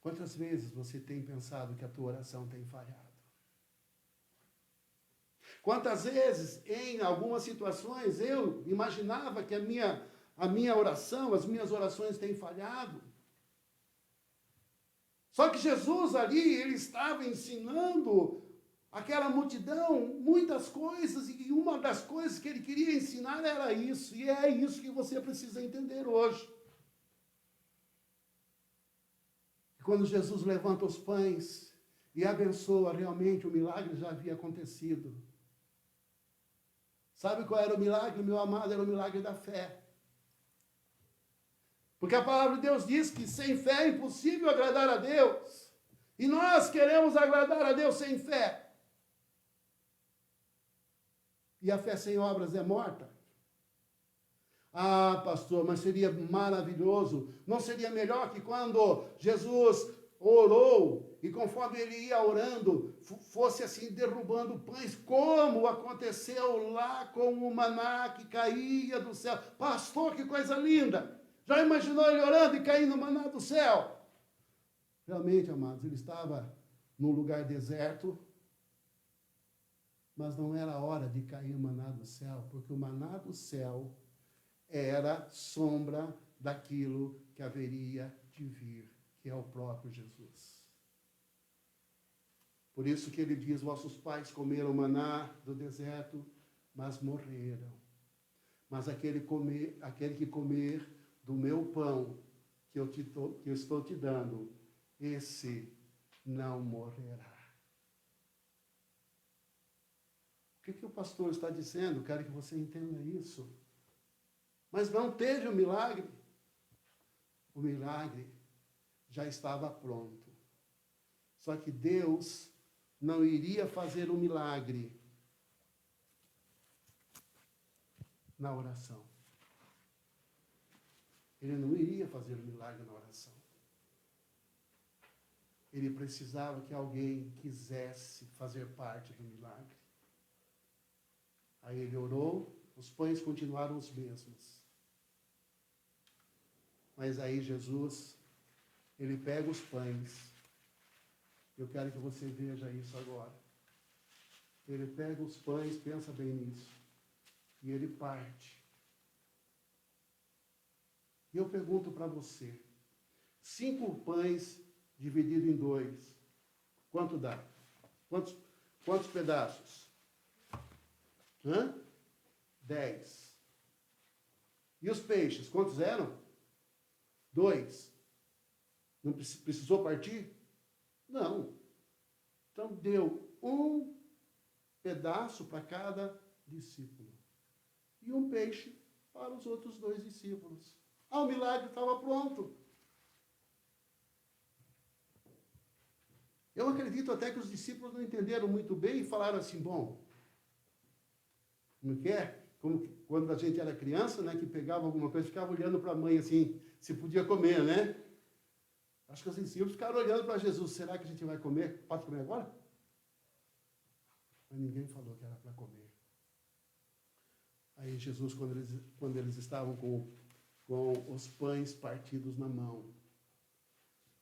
Quantas vezes você tem pensado que a tua oração tem falhado? Quantas vezes, em algumas situações, eu imaginava que a minha oração, as minhas orações têm falhado. Só que Jesus ali, ele estava ensinando aquela multidão muitas coisas, e uma das coisas que ele queria ensinar era isso, e é isso que você precisa entender hoje. Quando Jesus levanta os pães e abençoa, realmente o milagre já havia acontecido. Sabe qual era o milagre, meu amado? Era o milagre da fé. Porque a palavra de Deus diz que sem fé é impossível agradar a Deus. E nós queremos agradar a Deus sem fé. E a fé sem obras é morta. Ah, pastor, mas seria maravilhoso. Não seria melhor que quando Jesus orou e conforme ele ia orando, fosse assim derrubando pães, como aconteceu lá com o maná que caía do céu. Pastor, que coisa linda! Já imaginou ele orando e caindo maná do céu? Realmente, amados, ele estava num lugar deserto, mas não era a hora de cair maná do céu, porque o maná do céu era sombra daquilo que haveria de vir, que é o próprio Jesus. Por isso que ele diz, vossos pais comeram maná do deserto, mas morreram. Mas aquele que comer do meu pão, que eu estou te dando, esse não morrerá. O que o pastor está dizendo? Quero que você entenda isso. Mas não teve o milagre. O milagre já estava pronto. Só que Deus não iria fazer o milagre na oração. Ele não iria fazer o milagre na oração. Ele precisava que alguém quisesse fazer parte do milagre. Aí ele orou, os pães continuaram os mesmos. Mas aí Jesus, ele pega os pães. Eu quero que você veja isso agora. Ele pega os pães, pensa bem nisso. E ele parte. E eu pergunto para você, 5 pães dividido em 2, quanto dá? Quantos pedaços? 10. E os peixes, quantos eram? 2. Não precisou partir? Não. Então deu um pedaço para cada discípulo. E um peixe para os outros 2 discípulos. Ah, o milagre estava pronto. Eu acredito até que os discípulos não entenderam muito bem e falaram assim, bom, como que é? Como quando a gente era criança, né, que pegava alguma coisa, ficava olhando para a mãe assim, se podia comer, né? Acho que os discípulos ficaram olhando para Jesus, será que a gente vai comer? Pode comer agora? Mas ninguém falou que era para comer. Aí Jesus, quando eles estavam com os pães partidos na mão,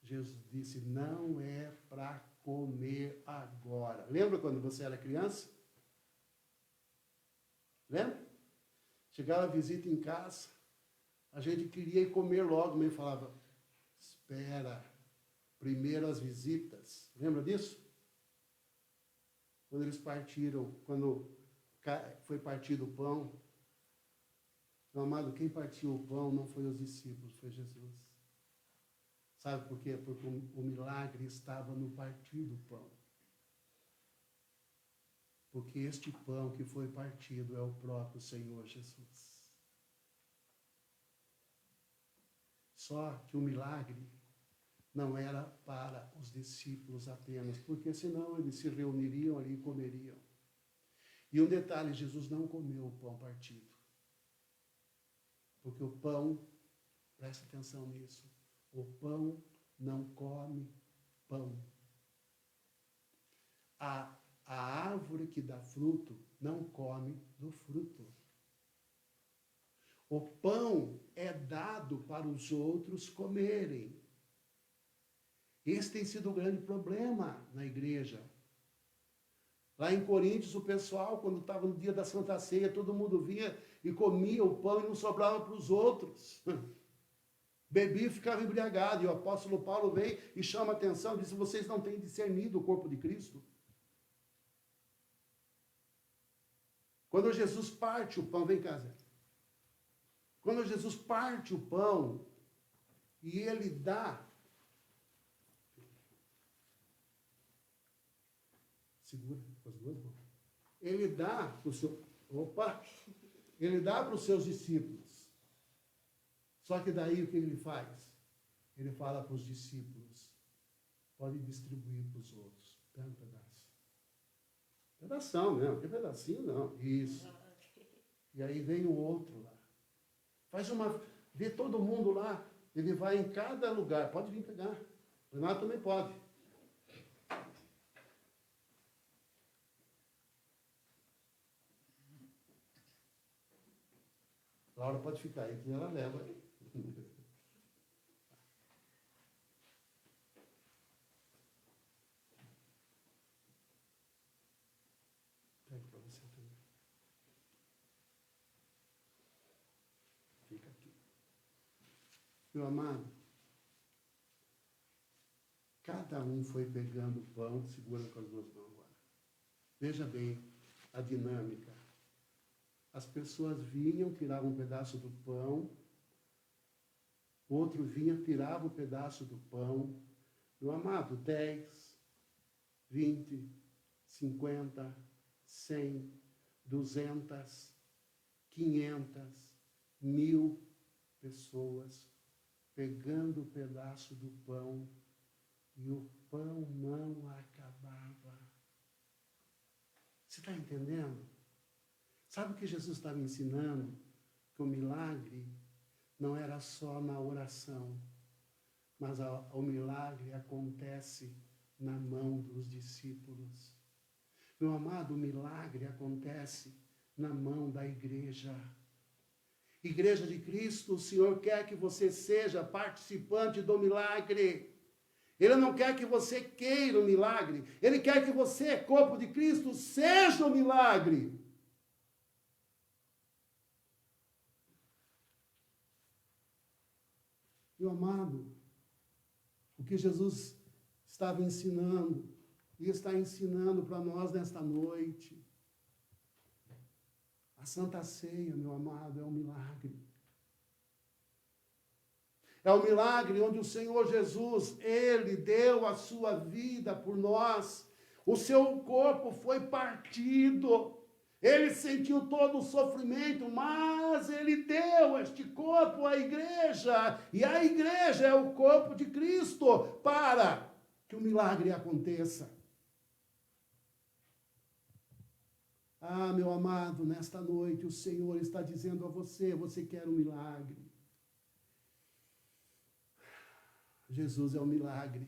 Jesus disse, não é para comer agora. Lembra quando você era criança? Lembra? Chegava a visita em casa, a gente queria ir comer logo, a mãe falava, espera, primeiro as visitas. Lembra disso? Quando eles partiram, quando foi partido o pão, meu amado, quem partiu o pão não foi os discípulos, foi Jesus. Sabe por quê? Porque o milagre estava no partir do pão. Porque este pão que foi partido é o próprio Senhor Jesus. Só que o milagre não era para os discípulos apenas, porque senão eles se reuniriam ali e comeriam. E um detalhe, Jesus não comeu o pão partido. Porque o pão, presta atenção nisso, o pão não come pão. A árvore que dá fruto não come do fruto. O pão é dado para os outros comerem. Esse tem sido o grande problema na igreja. Lá em Coríntios, o pessoal, quando estava no dia da Santa Ceia, todo mundo vinha e comia o pão e não sobrava para os outros. Bebia e ficava embriagado. E o apóstolo Paulo vem e chama a atenção e diz, vocês não têm discernido o corpo de Cristo? Quando Jesus parte o pão, vem cá, Zé. Quando Jesus parte o pão e ele dá, Segura com as duas mãos. Ele dá para ele dá para os seus discípulos. Só que daí o que ele faz? Ele fala para os discípulos, pode distribuir para os outros. Pega um pedaço. Pedação mesmo, que pedacinho não. Isso. E aí vem o outro lá. Vê todo mundo lá. Ele vai em cada lugar. Pode vir pegar. O Renato também pode. Laura pode ficar aí, que ela leva. Pega para você também. Fica aqui. Meu amado, cada um foi pegando o pão, segura com as duas mãos agora. Veja bem a dinâmica. As pessoas vinham, tiravam um pedaço do pão, outro vinha, tirava o pedaço do pão. Meu amado, 10, 20, 50, 100, 200, 500, 1000 pessoas pegando o pedaço do pão e o pão não acabava. Você está entendendo? Sabe o que Jesus estava ensinando? Que o milagre não era só na oração, mas o milagre acontece na mão dos discípulos. Meu amado, o milagre acontece na mão da igreja. Igreja de Cristo, o Senhor quer que você seja participante do milagre. Ele não quer que você queira o milagre. Ele quer que você, corpo de Cristo, seja o milagre. Meu amado, o que Jesus estava ensinando e está ensinando para nós nesta noite, a Santa Ceia, meu amado, é um milagre. É um milagre onde o Senhor Jesus, Ele deu a sua vida por nós. O seu corpo foi partido. Ele sentiu todo o sofrimento, mas Ele deu este corpo à igreja. E a igreja é o corpo de Cristo para que o milagre aconteça. Ah, meu amado, nesta noite o Senhor está dizendo a você, você quer um milagre. Jesus é um milagre.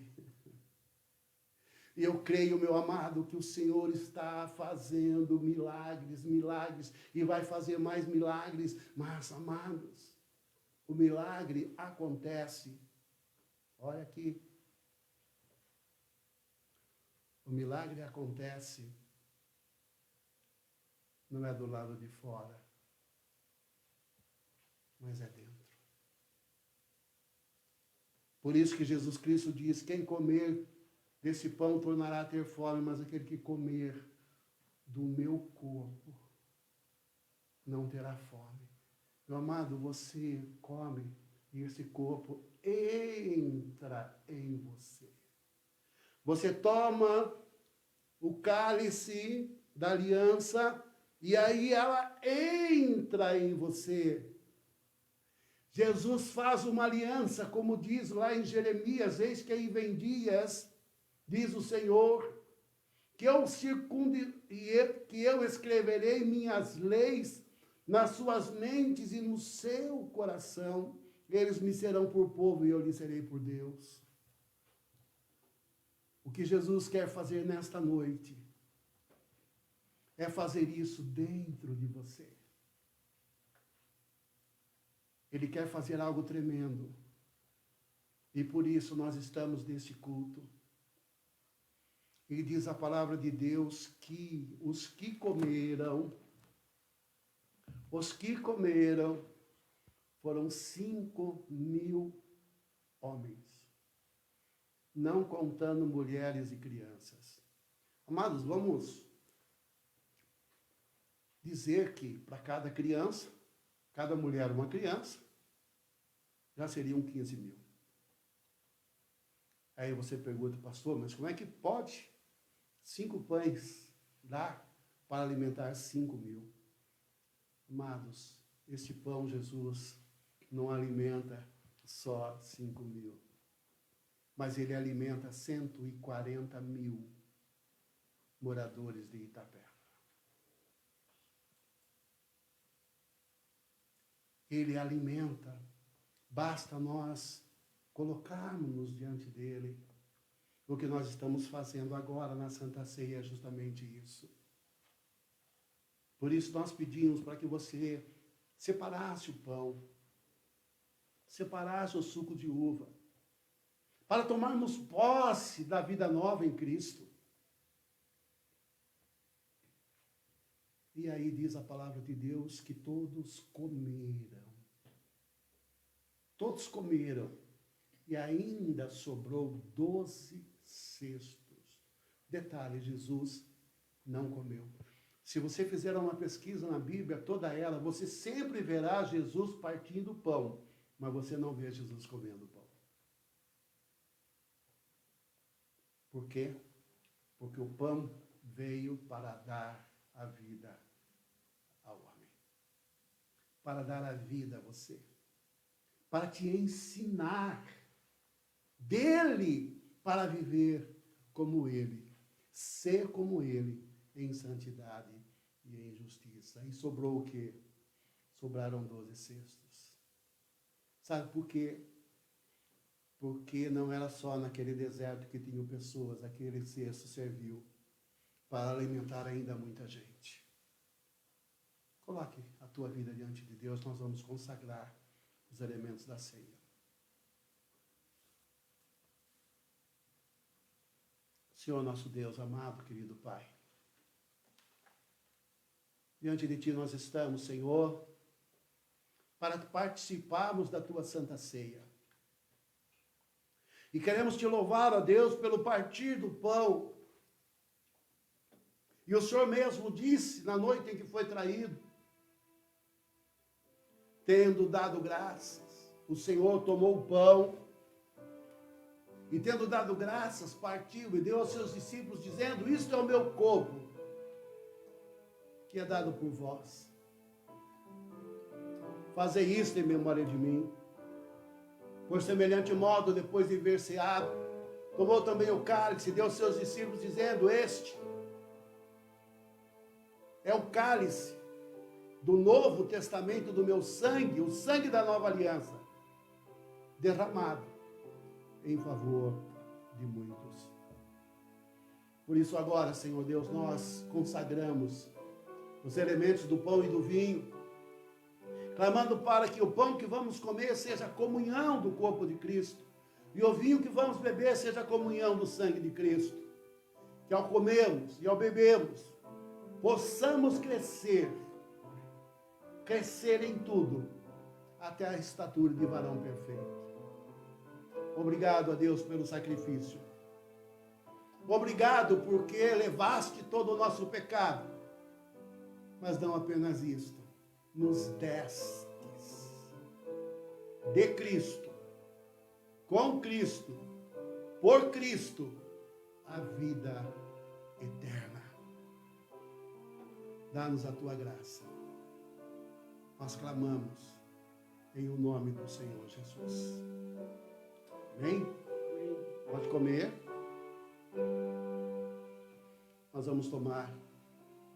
E eu creio, meu amado, que o Senhor está fazendo milagres, milagres, e vai fazer mais milagres. Mas, amados, o milagre acontece. Olha aqui. O milagre acontece. Não é do lado de fora, mas é dentro. Por isso que Jesus Cristo diz, quem comer desse pão tornará a ter fome, mas aquele que comer do meu corpo não terá fome. Meu amado, você come e esse corpo entra em você. Você toma o cálice da aliança e aí ela entra em você. Jesus faz uma aliança, como diz lá em Jeremias, eis que aí vem dias, diz o Senhor, que eu escreverei minhas leis nas suas mentes e no seu coração. Eles me serão por povo e eu lhes serei por Deus. O que Jesus quer fazer nesta noite é fazer isso dentro de você. Ele quer fazer algo tremendo. E por isso nós estamos neste culto. E diz a palavra de Deus que os que comeram foram 5.000 homens, não contando mulheres e crianças. Amados, vamos dizer que para cada criança, cada mulher uma criança, já seriam 15.000. Aí você pergunta, pastor, mas como é que pode 5 pães dá para alimentar 5.000. Amados, este pão, Jesus, não alimenta só 5.000, mas ele alimenta 140.000 moradores de Itapeva. Ele alimenta, basta nós colocarmos diante dele. O que nós estamos fazendo agora na Santa Ceia é justamente isso. Por isso nós pedimos para que você separasse o pão, separasse o suco de uva, para tomarmos posse da vida nova em Cristo. E aí diz a palavra de Deus que todos comeram. Todos comeram. E ainda sobrou 12 cestos. Detalhe, Jesus não comeu. Se você fizer uma pesquisa na Bíblia, toda ela, você sempre verá Jesus partindo o pão, mas você não vê Jesus comendo o pão. Por quê? Porque o pão veio para dar a vida ao homem. Para dar a vida a você. Para te ensinar dele para viver como ele. Ser como ele em santidade e em justiça. E sobrou o quê? Sobraram 12 cestos. Sabe por quê? Porque não era só naquele deserto que tinham pessoas, aquele cesto serviu para alimentar ainda muita gente. Coloque a tua vida diante de Deus, nós vamos consagrar os elementos da ceia. Senhor nosso Deus, amado, querido Pai, diante de Ti nós estamos, Senhor, para participarmos da Tua Santa Ceia. E queremos Te louvar, ó Deus, pelo partir do pão. E o Senhor mesmo disse, na noite em que foi traído, tendo dado graças, o Senhor tomou o pão, e tendo dado graças, partiu e deu aos seus discípulos, dizendo, isto é o meu corpo, que é dado por vós. Fazei isto em memória de mim. Por semelhante modo, depois de ver ceado, tomou também o cálice e deu aos seus discípulos, dizendo, este é o cálice do Novo Testamento do meu sangue, o sangue da nova aliança, derramado em favor de muitos. Por isso agora, Senhor Deus, nós consagramos os elementos do pão e do vinho, clamando para que o pão que vamos comer seja a comunhão do corpo de Cristo, e o vinho que vamos beber seja a comunhão do sangue de Cristo. Que ao comermos e ao bebermos, possamos crescer em tudo, até a estatura de varão perfeito. Obrigado a Deus pelo sacrifício. Obrigado porque levaste todo o nosso pecado. Mas não apenas isto, nos destes de Cristo, com Cristo, por Cristo, a vida eterna. Dá-nos a tua graça. Nós clamamos em o nome do Senhor Jesus. Amém? Pode comer. Nós vamos tomar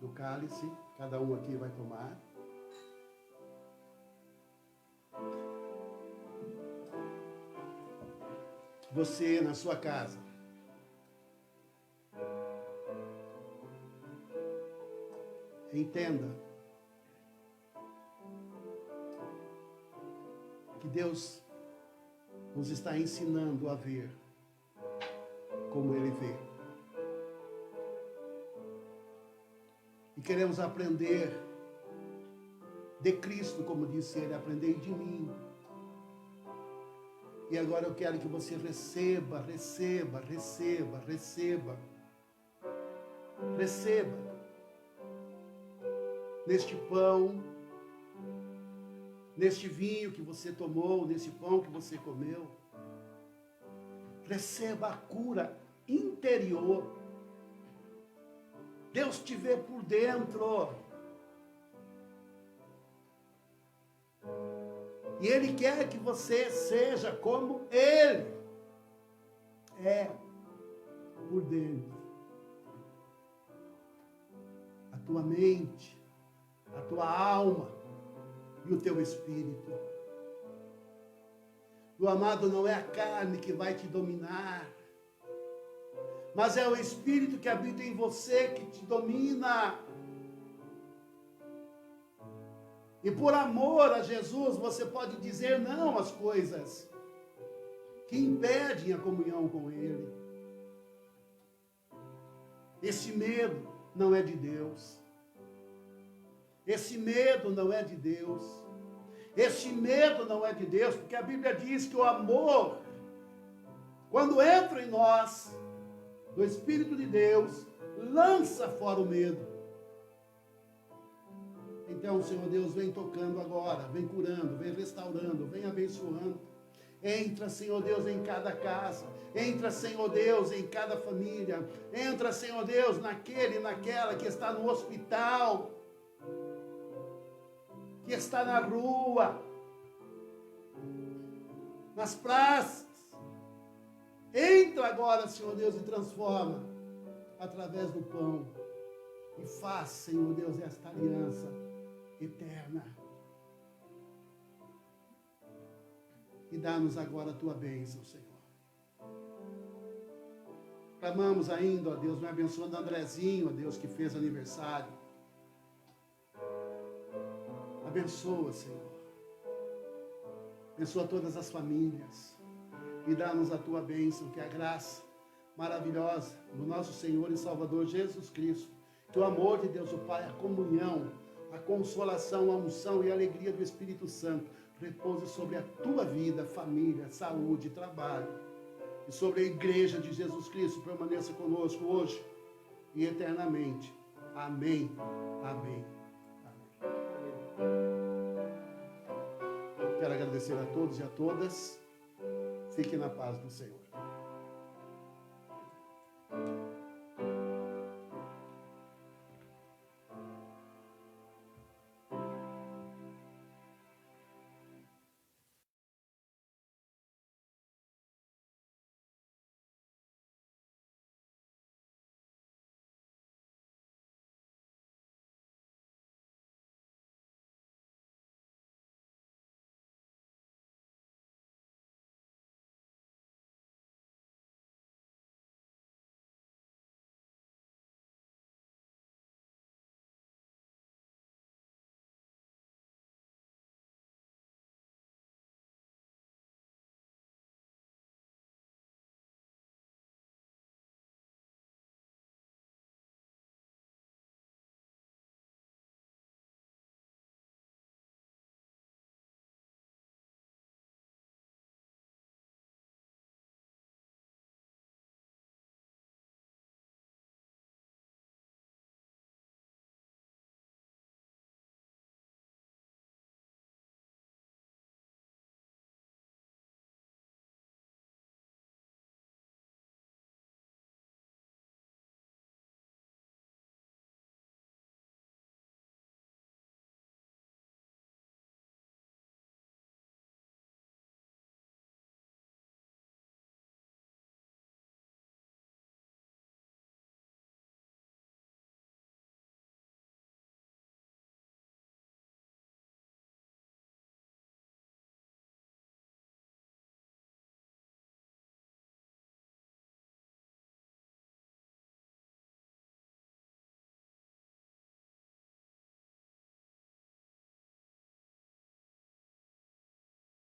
do cálice. Cada um aqui vai tomar. Você na sua casa, entenda que Deus nos está ensinando a ver como Ele vê. E queremos aprender de Cristo, como disse Ele, aprendei de mim. E agora eu quero que você receba neste pão, neste vinho que você tomou, nesse pão que você comeu. Receba a cura interior. Deus te vê por dentro. E Ele quer que você seja como Ele é por dentro. A tua mente, a tua alma e o teu espírito. Meu amado, não é a carne que vai te dominar, mas é o Espírito que habita em você que te domina. E por amor a Jesus, você pode dizer não às coisas que impedem a comunhão com Ele. Esse medo não é de Deus. Esse medo não é de Deus. Esse medo não é de Deus, porque a Bíblia diz que o amor, quando entra em nós, do Espírito de Deus, lança fora o medo. Então, Senhor Deus, vem tocando agora, vem curando, vem restaurando, vem abençoando. Entra, Senhor Deus, em cada casa. Entra, Senhor Deus, em cada família. Entra, Senhor Deus, naquele e naquela que está no hospital, que está na rua, nas praças. Entra agora, Senhor Deus, e transforma através do pão. E faz, Senhor Deus, esta aliança eterna. E dá-nos agora a tua bênção, Senhor. Clamamos ainda, ó Deus, me abençoando Andrezinho, ó Deus, que fez aniversário. Abençoa, Senhor. Abençoa todas as famílias. E dá-nos a tua bênção, que é a graça maravilhosa do nosso Senhor e Salvador Jesus Cristo. Que o amor de Deus, o Pai, a comunhão, a consolação, a unção e a alegria do Espírito Santo repouse sobre a tua vida, família, saúde, trabalho. E sobre a igreja de Jesus Cristo permaneça conosco hoje e eternamente. Amém. Amém. Quero agradecer a todos e a todas. Fiquem na paz do Senhor.